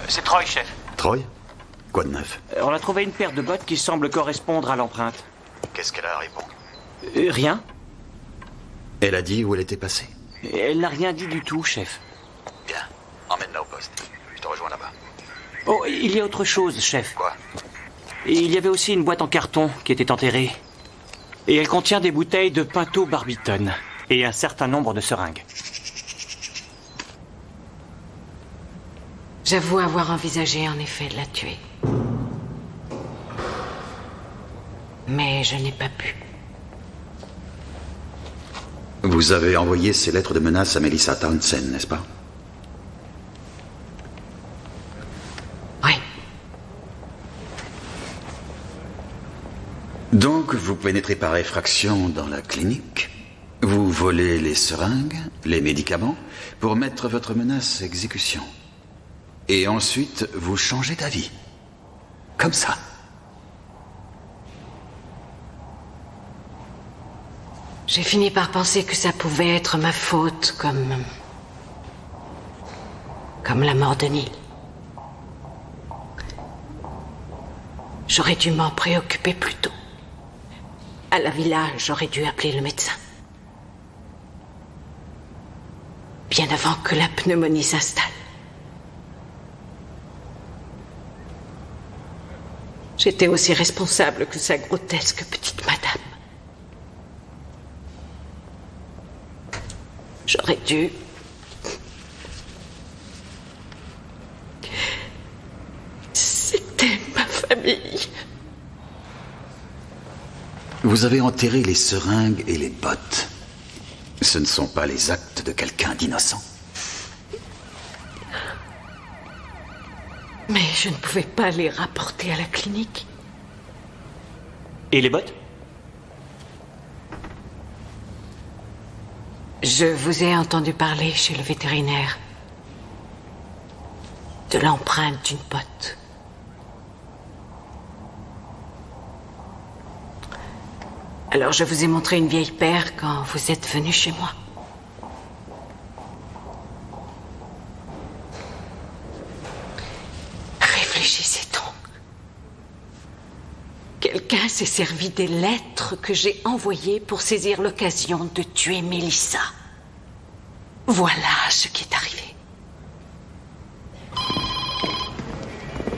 C'est Troy, chef. Troy? Quoi de neuf? On a trouvé une paire de bottes qui semble correspondre à l'empreinte. Qu'est-ce qu'elle a répondu? Rien. Elle a dit où elle était passée? Elle n'a rien dit du tout, chef. Bien. Emmène-la au poste. Je te rejoins là-bas. Oh, il y a autre chose, chef. Quoi? Il y avait aussi une boîte en carton qui était enterrée. Et elle contient des bouteilles de Pinto Barbiton et un certain nombre de seringues. J'avoue avoir envisagé en effet de la tuer. Mais je n'ai pas pu. Vous avez envoyé ces lettres de menace à Melissa Townsend, n'est-ce pas? Oui. Donc, vous pénétrez par effraction dans la clinique, vous volez les seringues, les médicaments, pour mettre votre menace à exécution. Et ensuite, vous changez d'avis. Comme ça. J'ai fini par penser que ça pouvait être ma faute, comme la mort de Neil. J'aurais dû m'en préoccuper plus tôt. À la villa, j'aurais dû appeler le médecin. Bien avant que la pneumonie s'installe. J'étais aussi responsable que sa grotesque petite madame. J'aurais dû... C'était ma famille. Vous avez enterré les seringues et les bottes. Ce ne sont pas les actes de quelqu'un d'innocent. Mais je ne pouvais pas les rapporter à la clinique. Et les bottes? Je vous ai entendu parler chez le vétérinaire de l'empreinte d'une botte. Alors je vous ai montré une vieille paire quand vous êtes venu chez moi. Réfléchissez donc. Quelqu'un s'est servi des lettres que j'ai envoyées pour saisir l'occasion de tuer Melissa. Voilà ce qui est arrivé.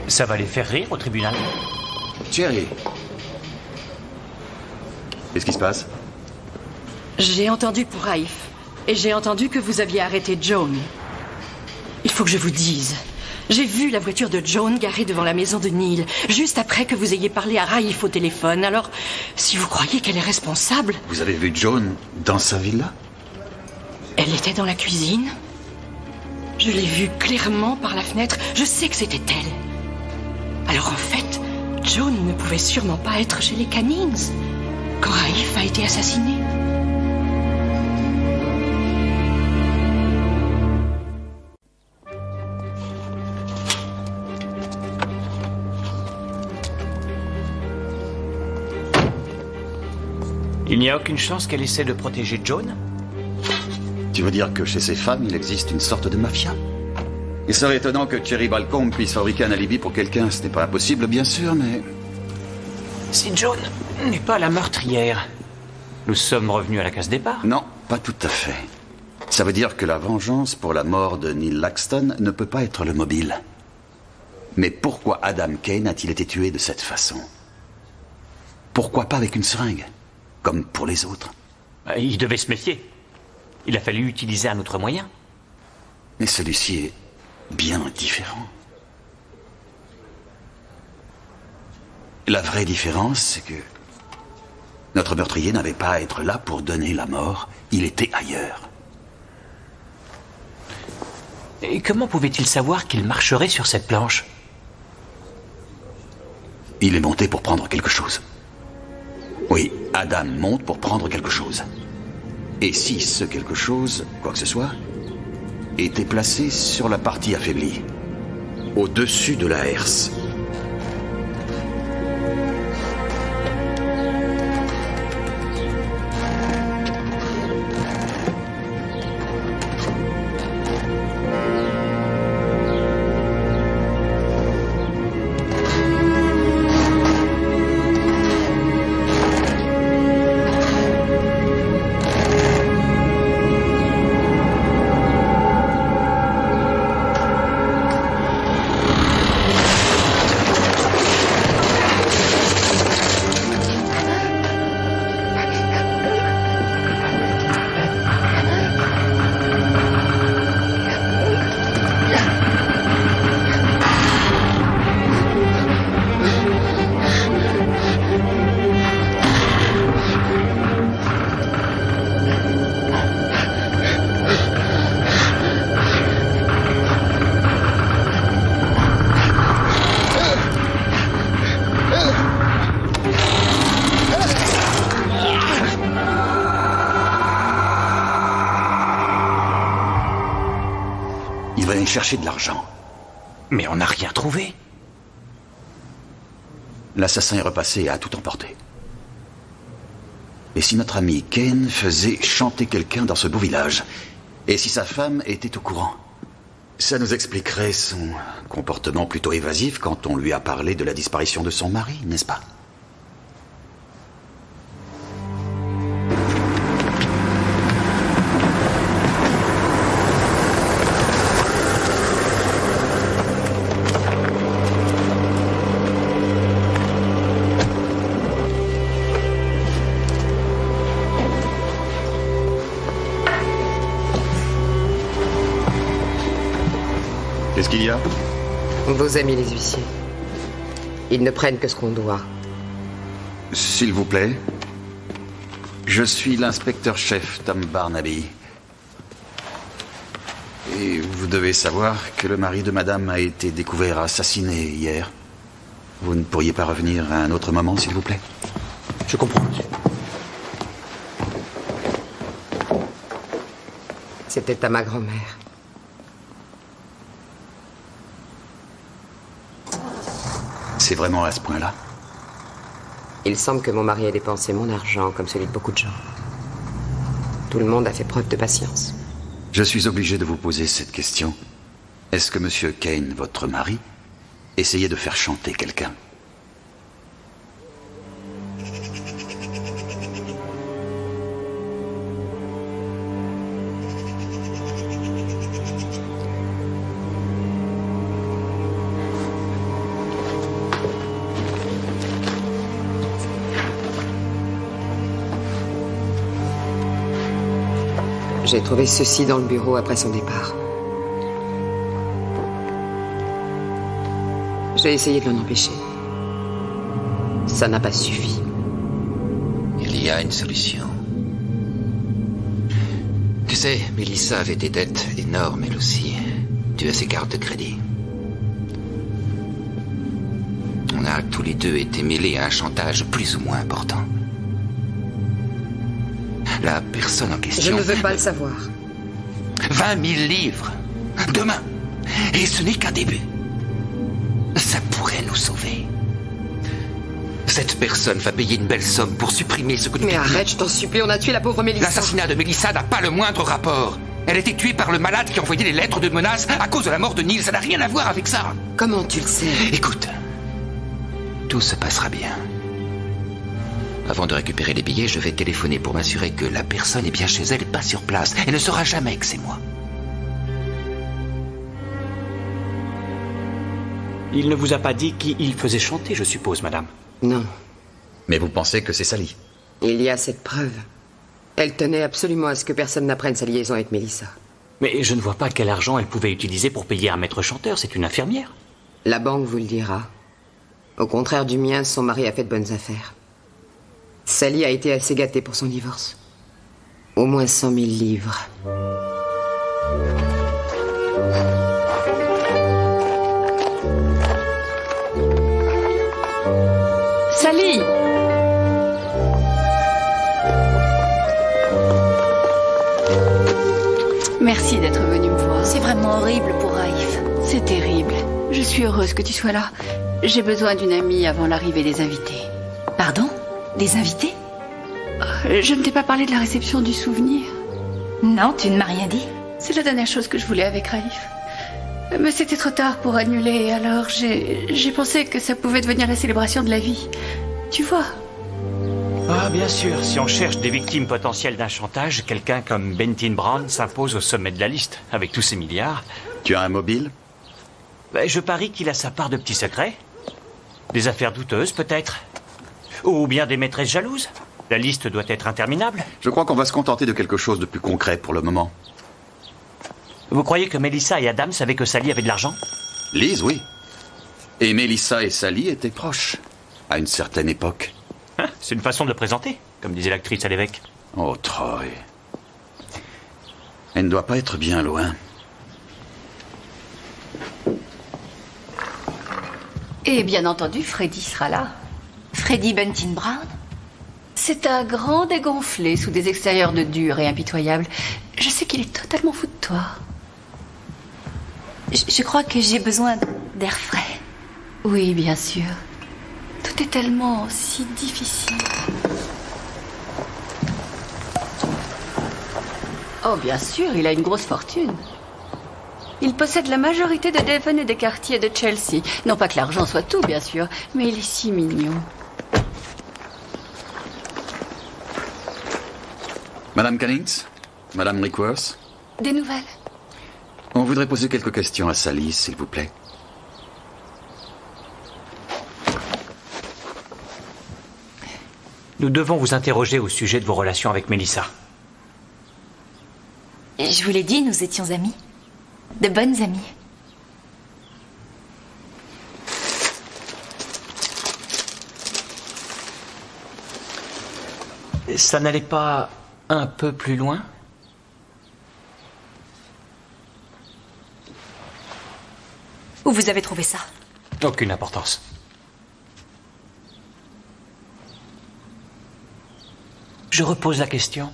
Ça va les faire rire au tribunal. Thierry. Qu'est-ce qui se passe? J'ai entendu pour Raif. Et j'ai entendu que vous aviez arrêté Joan. Il faut que je vous dise. J'ai vu la voiture de Joan garée devant la maison de Neil, juste après que vous ayez parlé à Raif au téléphone. Alors, si vous croyez qu'elle est responsable... Vous avez vu Joan dans sa villa? Elle était dans la cuisine. Je l'ai vue clairement par la fenêtre. Je sais que c'était elle. Alors en fait, Joan ne pouvait sûrement pas être chez les Cannings quand Raif a été assassiné. Il n'y a aucune chance qu'elle essaie de protéger Joan? Tu veux dire que chez ces femmes, il existe une sorte de mafia? Il serait étonnant que Thierry Balcombe puisse fabriquer un alibi pour quelqu'un. Ce n'est pas impossible, bien sûr, mais... Si Joan n'est pas la meurtrière, nous sommes revenus à la case départ. Non, pas tout à fait. Ça veut dire que la vengeance pour la mort de Neil Laxton ne peut pas être le mobile. Mais pourquoi Adam Kane a-t-il été tué de cette façon? Pourquoi pas avec une seringue, comme pour les autres? Il devait se méfier. Il a fallu utiliser un autre moyen. Mais celui-ci est bien différent. La vraie différence, c'est que notre meurtrier n'avait pas à être là pour donner la mort. Il était ailleurs. Et comment pouvait-il savoir qu'il marcherait sur cette planche? Il est monté pour prendre quelque chose. Oui, Adam monte pour prendre quelque chose. Et si ce quelque chose, quoi que ce soit, était placé sur la partie affaiblie, au-dessus de la herse. Chercher de l'argent. Mais on n'a rien trouvé. L'assassin est repassé et a tout emporté. Et si notre ami Kane faisait chanter quelqu'un dans ce beau village? Et si sa femme était au courant? Ça nous expliquerait son comportement plutôt évasif quand on lui a parlé de la disparition de son mari, n'est-ce pas? Qu'est-ce qu'il y a? Vos amis les huissiers. Ils ne prennent que ce qu'on doit. S'il vous plaît. Je suis l'inspecteur-chef Tom Barnaby. Et vous devez savoir que le mari de madame a été découvert assassiné hier. Vous ne pourriez pas revenir à un autre moment, s'il vous plaît? Je comprends, monsieur. C'était à ma grand-mère. C'est vraiment à ce point-là? Il semble que mon mari ait dépensé mon argent comme celui de beaucoup de gens. Tout le monde a fait preuve de patience. Je suis obligé de vous poser cette question. Est-ce que Monsieur Kane, votre mari, essayait de faire chanter quelqu'un? J'ai trouvé ceci dans le bureau après son départ. J'ai essayé de l'en empêcher. Ça n'a pas suffi. Il y a une solution. Tu sais, Melissa avait des dettes énormes, elle aussi. Tu as ses cartes de crédit. On a tous les deux été mêlés à un chantage plus ou moins important. La personne en question... Je ne veux pas le savoir. 20 000 livres. Demain. Et ce n'est qu'un début. Ça pourrait nous sauver. Cette personne va payer une belle somme pour supprimer ce que nous... Mais arrête, je t'en supplie, on a tué la pauvre Melissa. L'assassinat de Melissa n'a pas le moindre rapport. Elle a été tuée par le malade qui envoyait les lettres de menaces à cause de la mort de Neil. Ça n'a rien à voir avec ça. Comment tu le sais? Écoute, tout se passera bien. Avant de récupérer les billets, je vais téléphoner pour m'assurer que la personne est bien chez elle et pas sur place. Elle ne saura jamais que c'est moi. Il ne vous a pas dit qui il faisait chanter, je suppose, madame? Non. Mais vous pensez que c'est Sally? Il y a cette preuve. Elle tenait absolument à ce que personne n'apprenne sa liaison avec Melissa. Mais je ne vois pas quel argent elle pouvait utiliser pour payer un maître chanteur. C'est une infirmière. La banque vous le dira. Au contraire du mien, son mari a fait de bonnes affaires. Sally a été assez gâtée pour son divorce. Au moins 100 000 livres. Sally! Merci d'être venue me voir. C'est vraiment horrible pour Raif. C'est terrible. Je suis heureuse que tu sois là. J'ai besoin d'une amie avant l'arrivée des invités. Pardon? Des invités? Je ne t'ai pas parlé de la réception du souvenir. Non, tu ne m'as rien dit. C'est la dernière chose que je voulais avec Raif. Mais c'était trop tard pour annuler, alors j'ai pensé que ça pouvait devenir la célébration de la vie. Tu vois? Ah, bien sûr. Si on cherche des victimes potentielles d'un chantage, quelqu'un comme Benton Brown s'impose au sommet de la liste, avec tous ses milliards. Tu as un mobile? Je parie qu'il a sa part de petits secrets. Des affaires douteuses, peut-être. Ou bien des maîtresses jalouses. La liste doit être interminable. Je crois qu'on va se contenter de quelque chose de plus concret pour le moment. Vous croyez que Melissa et Adam savaient que Sally avait de l'argent? Liz, oui. Et Melissa et Sally étaient proches, à une certaine époque. C'est une façon de le présenter, comme disait l'actrice à l'évêque. Oh, Troy. Elle ne doit pas être bien loin. Et bien entendu, Freddy sera là. Freddy Benton Brown? C'est un grand dégonflé sous des extérieurs de dur et impitoyables. Je sais qu'il est totalement fou de toi. Je crois que j'ai besoin d'air frais. Oui, bien sûr. Tout est tellement si difficile. Oh, bien sûr, il a une grosse fortune. Il possède la majorité de Devon et des quartiers de Chelsea. Non pas que l'argent soit tout, bien sûr, mais il est si mignon. Madame Cannings? Madame Rickworth? Des nouvelles? On voudrait poser quelques questions à Sally, s'il vous plaît. Nous devons vous interroger au sujet de vos relations avec Melissa. Je vous l'ai dit, nous étions amis. De bonnes amies. Ça n'allait pas un peu plus loin? Où vous avez trouvé ça? Aucune importance. Je repose la question.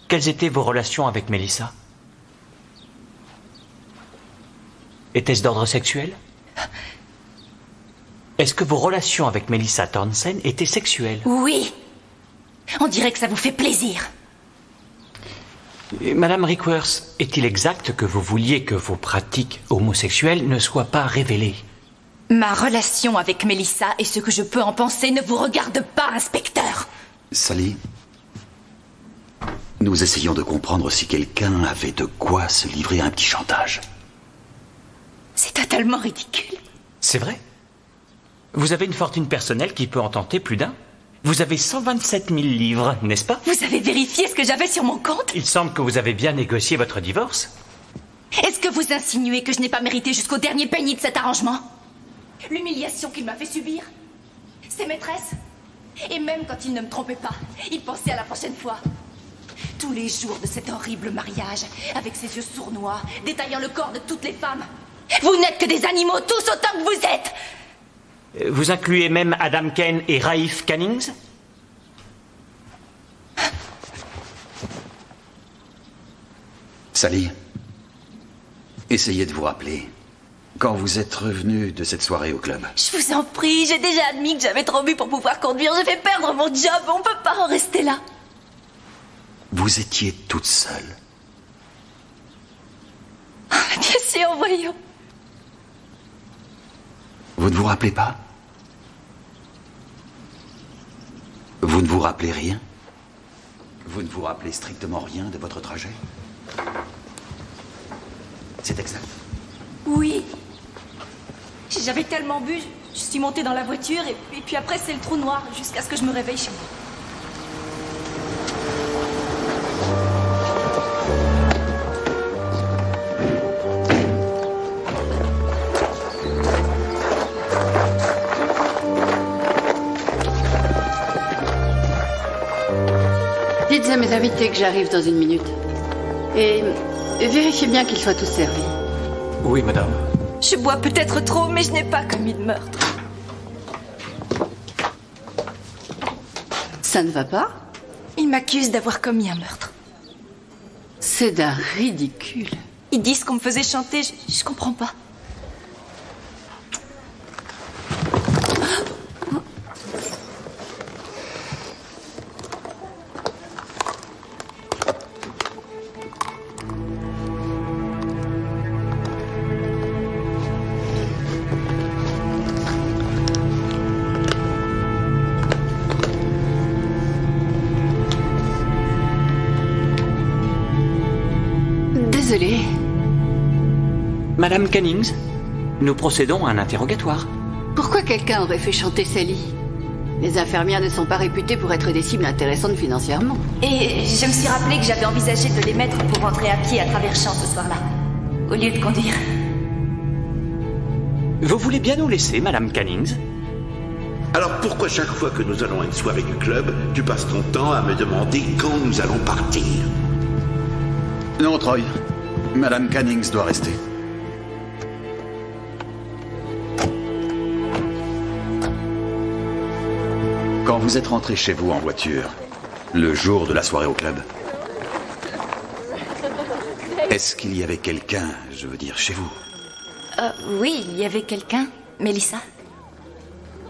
Quelles étaient vos relations avec Melissa? Était-ce d'ordre sexuel? Est-ce que vos relations avec Melissa Townsend étaient sexuelles? Oui. On dirait que ça vous fait plaisir. Madame Rickworth, est-il exact que vous vouliez que vos pratiques homosexuelles ne soient pas révélées? Ma relation avec Melissa et ce que je peux en penser ne vous regarde pas, inspecteur. Sally, nous essayons de comprendre si quelqu'un avait de quoi se livrer à un petit chantage. C'est totalement ridicule. C'est vrai? Vous avez une fortune personnelle qui peut en tenter plus d'un? Vous avez 127 000 livres, n'est-ce pas? Vous avez vérifié ce que j'avais sur mon compte? Il semble que vous avez bien négocié votre divorce. Est-ce que vous insinuez que je n'ai pas mérité jusqu'au dernier penny de cet arrangement? L'humiliation qu'il m'a fait subir? Ses maîtresses? Et même quand il ne me trompait pas, il pensait à la prochaine fois. Tous les jours de cet horrible mariage, avec ses yeux sournois, détaillant le corps de toutes les femmes. Vous n'êtes que des animaux, tous autant que vous êtes! Vous incluez même Adam Kane et Raif Cannings? Sally, essayez de vous rappeler quand vous êtes revenu de cette soirée au club. Je vous en prie, j'ai déjà admis que j'avais trop bu pour pouvoir conduire. Je vais perdre mon job, on peut pas en rester là. Vous étiez toute seule. Bien sûr, voyons. Vous ne vous rappelez pas? Vous ne vous rappelez rien? Vous ne vous rappelez strictement rien de votre trajet? C'est exact. Oui. J'avais tellement bu, je suis montée dans la voiture et puis après c'est le trou noir jusqu'à ce que je me réveille chez moi. à mes invités que j'arrive dans une minute. Et vérifiez bien qu'ils soient tous servis. Oui, madame. Je bois peut-être trop, mais je n'ai pas commis de meurtre. Ça ne va pas? Ils m'accusent d'avoir commis un meurtre. C'est d'un ridicule. Ils disent qu'on me faisait chanter, je comprends pas. Désolée. Madame Cannings, nous procédons à un interrogatoire. Pourquoi quelqu'un aurait fait chanter Sally? Les infirmières ne sont pas réputées pour être des cibles intéressantes financièrement. Et je me suis rappelé que j'avais envisagé de les mettre pour rentrer à pied à travers champs ce soir-là, au lieu de conduire. Vous voulez bien nous laisser, Madame Cannings? Alors pourquoi chaque fois que nous allons à une soirée du club, tu passes ton temps à me demander quand nous allons partir? Non, Troy. Madame Cannings doit rester. Quand vous êtes rentré chez vous en voiture, le jour de la soirée au club, est-ce qu'il y avait quelqu'un, je veux dire, chez vous? Oui, il y avait quelqu'un, Mélissa.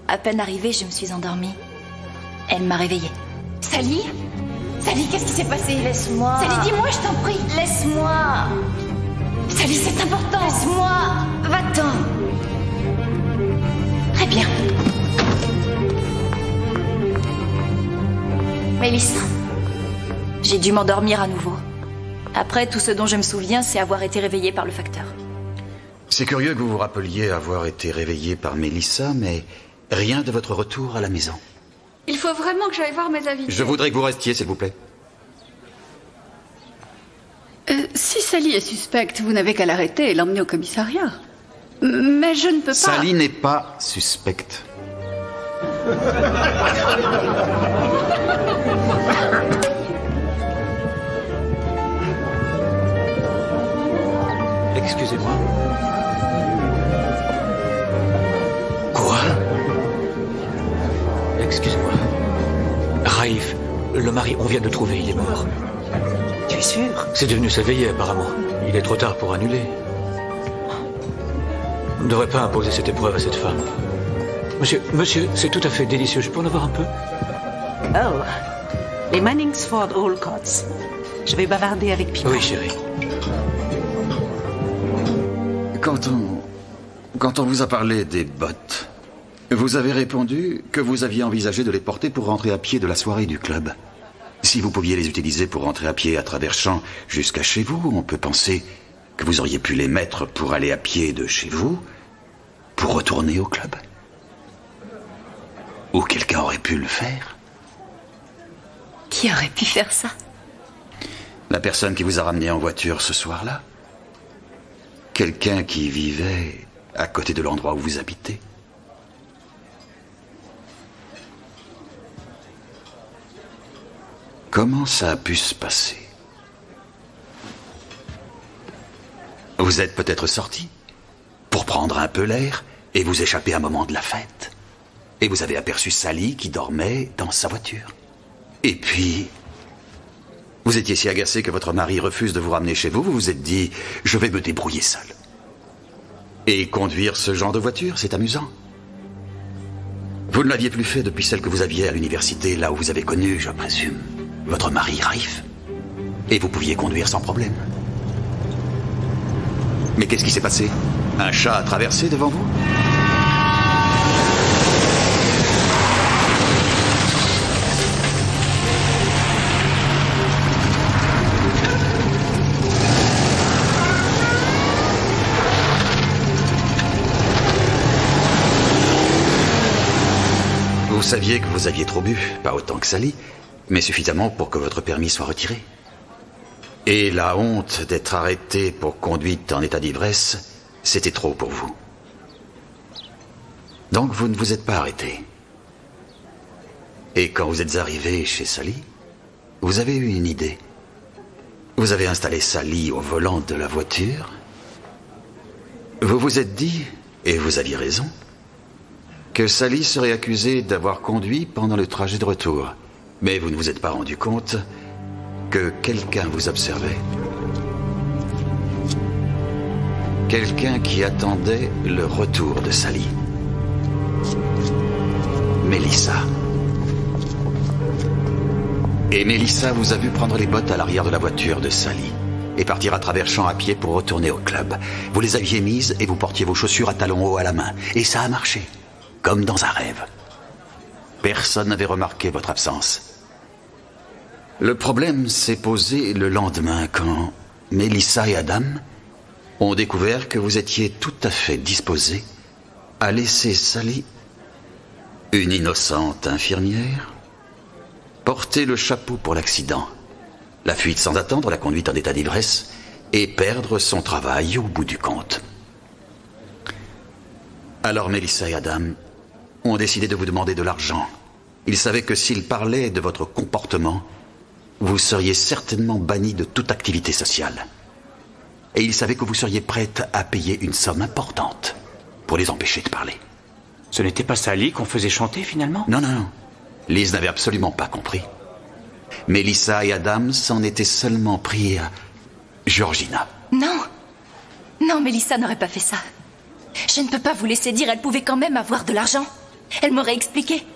À peine arrivée, je me suis endormie. Elle m'a réveillée. Sally? Sally, qu'est-ce qui s'est passé? Laisse-moi. Sally, dis-moi, je t'en prie. Laisse-moi. Sally, c'est important. Laisse-moi. Va-t'en. Très bien. Mélissa, j'ai dû m'endormir à nouveau. Après, tout ce dont je me souviens, c'est avoir été réveillée par le facteur. C'est curieux que vous vous rappeliez avoir été réveillé par Mélissa, mais rien de votre retour à la maison. Il faut vraiment que j'aille voir mes invités. Je voudrais que vous restiez, s'il vous plaît. Si Sally est suspecte, vous n'avez qu'à l'arrêter et l'emmener au commissariat. Mais je ne peux pas... Sally n'est pas suspecte. Excusez-moi. Quoi? Excusez-moi. Raif, le mari, on vient de le trouver, il est mort. Tu es sûr? C'est devenu sa veillée, apparemment. Il est trop tard pour annuler. On ne devrait pas imposer cette épreuve à cette femme. Monsieur, c'est tout à fait délicieux. Je peux en avoir un peu? Oh, les Manningsford Allcotts. Je vais bavarder avec Pima. Oui, chérie. Quand on vous a parlé des bottes, vous avez répondu que vous aviez envisagé de les porter pour rentrer à pied de la soirée du club. Si vous pouviez les utiliser pour rentrer à pied à travers champs jusqu'à chez vous, on peut penser que vous auriez pu les mettre pour aller à pied de chez vous, pour retourner au club. Ou quelqu'un aurait pu le faire. Qui aurait pu faire ça? La personne qui vous a ramené en voiture ce soir-là. Quelqu'un qui vivait à côté de l'endroit où vous habitez. Comment ça a pu se passer? Vous êtes peut-être sorti pour prendre un peu l'air et vous échapper un moment de la fête. Et vous avez aperçu Sally qui dormait dans sa voiture. Et puis, vous étiez si agacé que votre mari refuse de vous ramener chez vous, vous vous êtes dit, je vais me débrouiller seul. Et conduire ce genre de voiture, c'est amusant. Vous ne l'aviez plus fait depuis celle que vous aviez à l'université, là où vous avez connu, je présume, votre mari Raif. Et vous pouviez conduire sans problème. Mais qu'est-ce qui s'est passé? Un chat a traversé devant vous? Vous saviez que vous aviez trop bu, pas autant que Sally, mais suffisamment pour que votre permis soit retiré. Et la honte d'être arrêté pour conduite en état d'ivresse, c'était trop pour vous. Donc vous ne vous êtes pas arrêté. Et quand vous êtes arrivé chez Sally, vous avez eu une idée. Vous avez installé Sally au volant de la voiture. Vous vous êtes dit, et vous aviez raison, que Sally serait accusée d'avoir conduit pendant le trajet de retour. Mais vous ne vous êtes pas rendu compte que quelqu'un vous observait. Quelqu'un qui attendait le retour de Sally. Mélissa. Et Mélissa vous a vu prendre les bottes à l'arrière de la voiture de Sally et partir à travers champs à pied pour retourner au club. Vous les aviez mises et vous portiez vos chaussures à talons hauts à la main. Et ça a marché, comme dans un rêve. Personne n'avait remarqué votre absence. Le problème s'est posé le lendemain quand Mélissa et Adam ont découvert que vous étiez tout à fait disposés à laisser Sally, une innocente infirmière, porter le chapeau pour l'accident, la fuite sans attendre, la conduite en état d'ivresse et perdre son travail au bout du compte. Alors Mélissa et Adam ont décidé de vous demander de l'argent. Ils savaient que s'ils parlaient de votre comportement, vous seriez certainement banni de toute activité sociale. Et ils savaient que vous seriez prête à payer une somme importante pour les empêcher de parler. Ce n'était pas Sally qu'on faisait chanter finalement? Non, non, non. Liz n'avait absolument pas compris. Mélissa et Adam s'en étaient seulement pris à Georgina. Non. Non, Mélissa n'aurait pas fait ça. Je ne peux pas vous laisser dire, elle pouvait quand même avoir de l'argent. Elle m'aurait expliqué.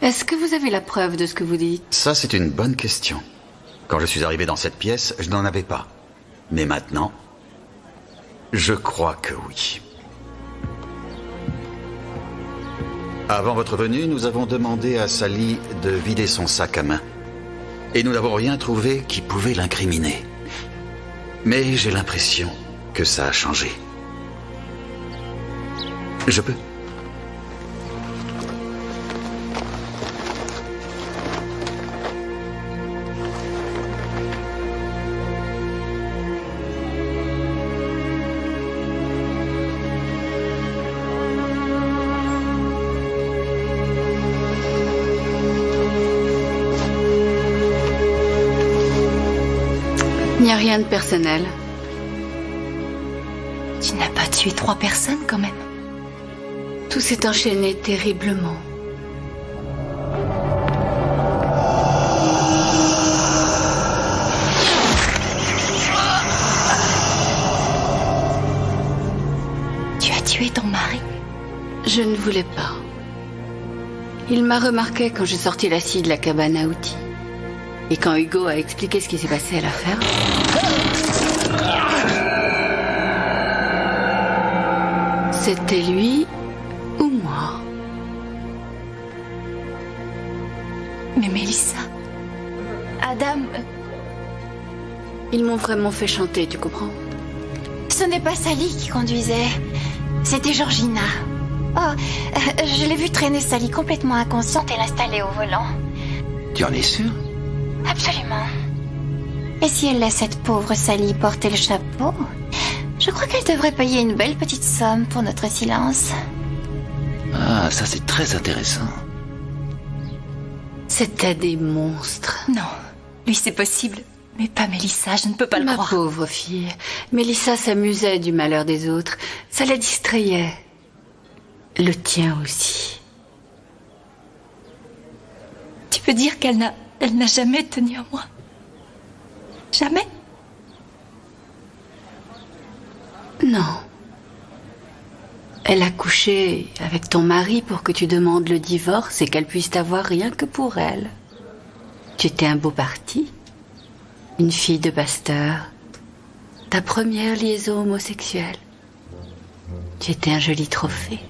Est-ce que vous avez la preuve de ce que vous dites? Ça, c'est une bonne question. Quand je suis arrivé dans cette pièce, je n'en avais pas. Mais maintenant, je crois que oui. Avant votre venue, nous avons demandé à Sally de vider son sac à main. Et nous n'avons rien trouvé qui pouvait l'incriminer. Mais j'ai l'impression que ça a changé. Je peux? Il n'y a rien de personnel. Tu n'as pas tué 3 personnes quand même. Tout s'est enchaîné terriblement. Tu as tué ton mari? Je ne voulais pas. Il m'a remarqué quand j'ai sorti la scie de la cabane à outils. Et quand Hugo a expliqué ce qui s'est passé à la ferme. C'était lui ou moi? Mais Mélissa... Adam... Ils m'ont vraiment fait chanter, tu comprends? Ce n'est pas Sally qui conduisait. C'était Georgina. Oh, je l'ai vue traîner Sally complètement inconsciente et l'installer au volant. Tu en es sûr? Absolument. Et si elle laisse cette pauvre Sally porter le chapeau, je crois qu'elle devrait payer une belle petite somme pour notre silence. Ah, ça c'est très intéressant. C'était des monstres. Non, lui c'est possible, mais pas Mélissa, je ne peux pas le croire. Ma pauvre fille. Mélissa s'amusait du malheur des autres. Ça la distrayait. Le tien aussi. Tu peux dire qu'elle n'a jamais tenu à moi? Jamais? Non. Elle a couché avec ton mari pour que tu demandes le divorce et qu'elle puisse t'avoir rien que pour elle. Tu étais un beau parti. Une fille de pasteur. Ta première liaison homosexuelle. Tu étais un joli trophée.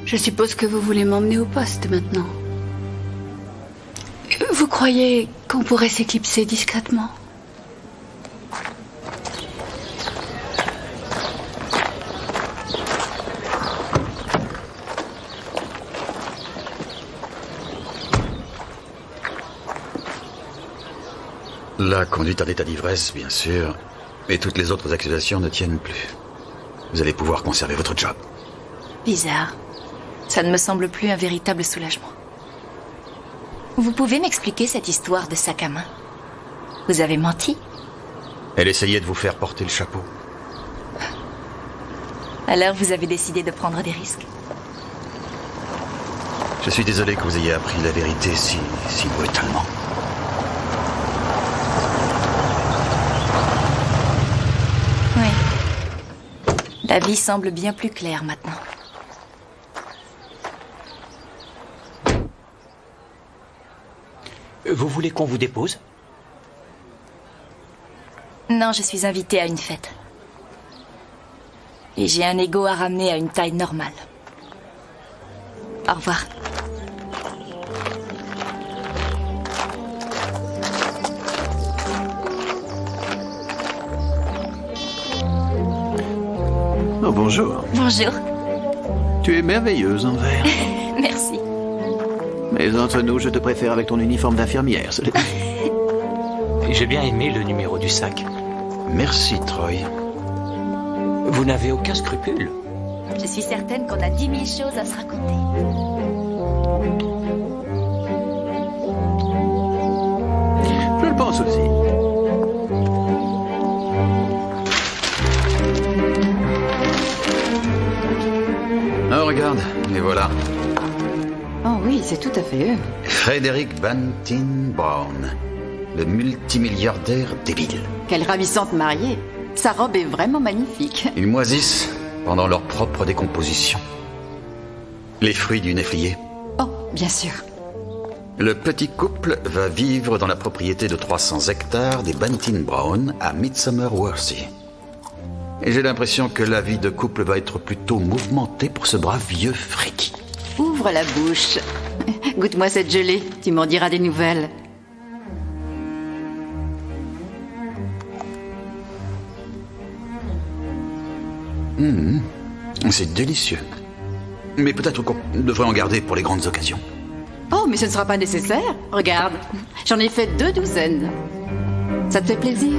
Je suppose que vous voulez m'emmener au poste maintenant. Vous croyez qu'on pourrait s'éclipser discrètement? La conduite en état d'ivresse, bien sûr. Et toutes les autres accusations ne tiennent plus. Vous allez pouvoir conserver votre job. Bizarre. Ça ne me semble plus un véritable soulagement. Vous pouvez m'expliquer cette histoire de sac à main? Vous avez menti? Elle essayait de vous faire porter le chapeau. Alors vous avez décidé de prendre des risques? Je suis désolé que vous ayez appris la vérité si brutalement. Oui. La vie semble bien plus claire maintenant. Vous voulez qu'on vous dépose? Non, je suis invitée à une fête. Et j'ai un ego à ramener à une taille normale. Au revoir. Oh, bonjour. Bonjour. Tu es merveilleuse en vert. Merci. Mais entre nous, je te préfère avec ton uniforme d'infirmière. J'ai bien aimé le numéro du sac. Merci, Troy. Vous n'avez aucun scrupule. Je suis certaine qu'on a 10 000 choses à se raconter. Je le pense aussi. Oh, regarde, les voilà. Oh oui, c'est tout à fait eux. Frederick Bantin Brown, le multimilliardaire débile. Quelle ravissante mariée. Sa robe est vraiment magnifique. Ils moisissent pendant leur propre décomposition. Les fruits du néflier. Oh, bien sûr. Le petit couple va vivre dans la propriété de 300 hectares des Bantin Brown à Midsummer Worthy. Et j'ai l'impression que la vie de couple va être plutôt mouvementée pour ce brave vieux Freddy. Ouvre la bouche. Goûte-moi cette gelée, tu m'en diras des nouvelles. C'est délicieux. Mais peut-être qu'on devrait en garder pour les grandes occasions. Oh, mais ce ne sera pas nécessaire. Regarde, j'en ai fait 2 douzaines. Ça te fait plaisir?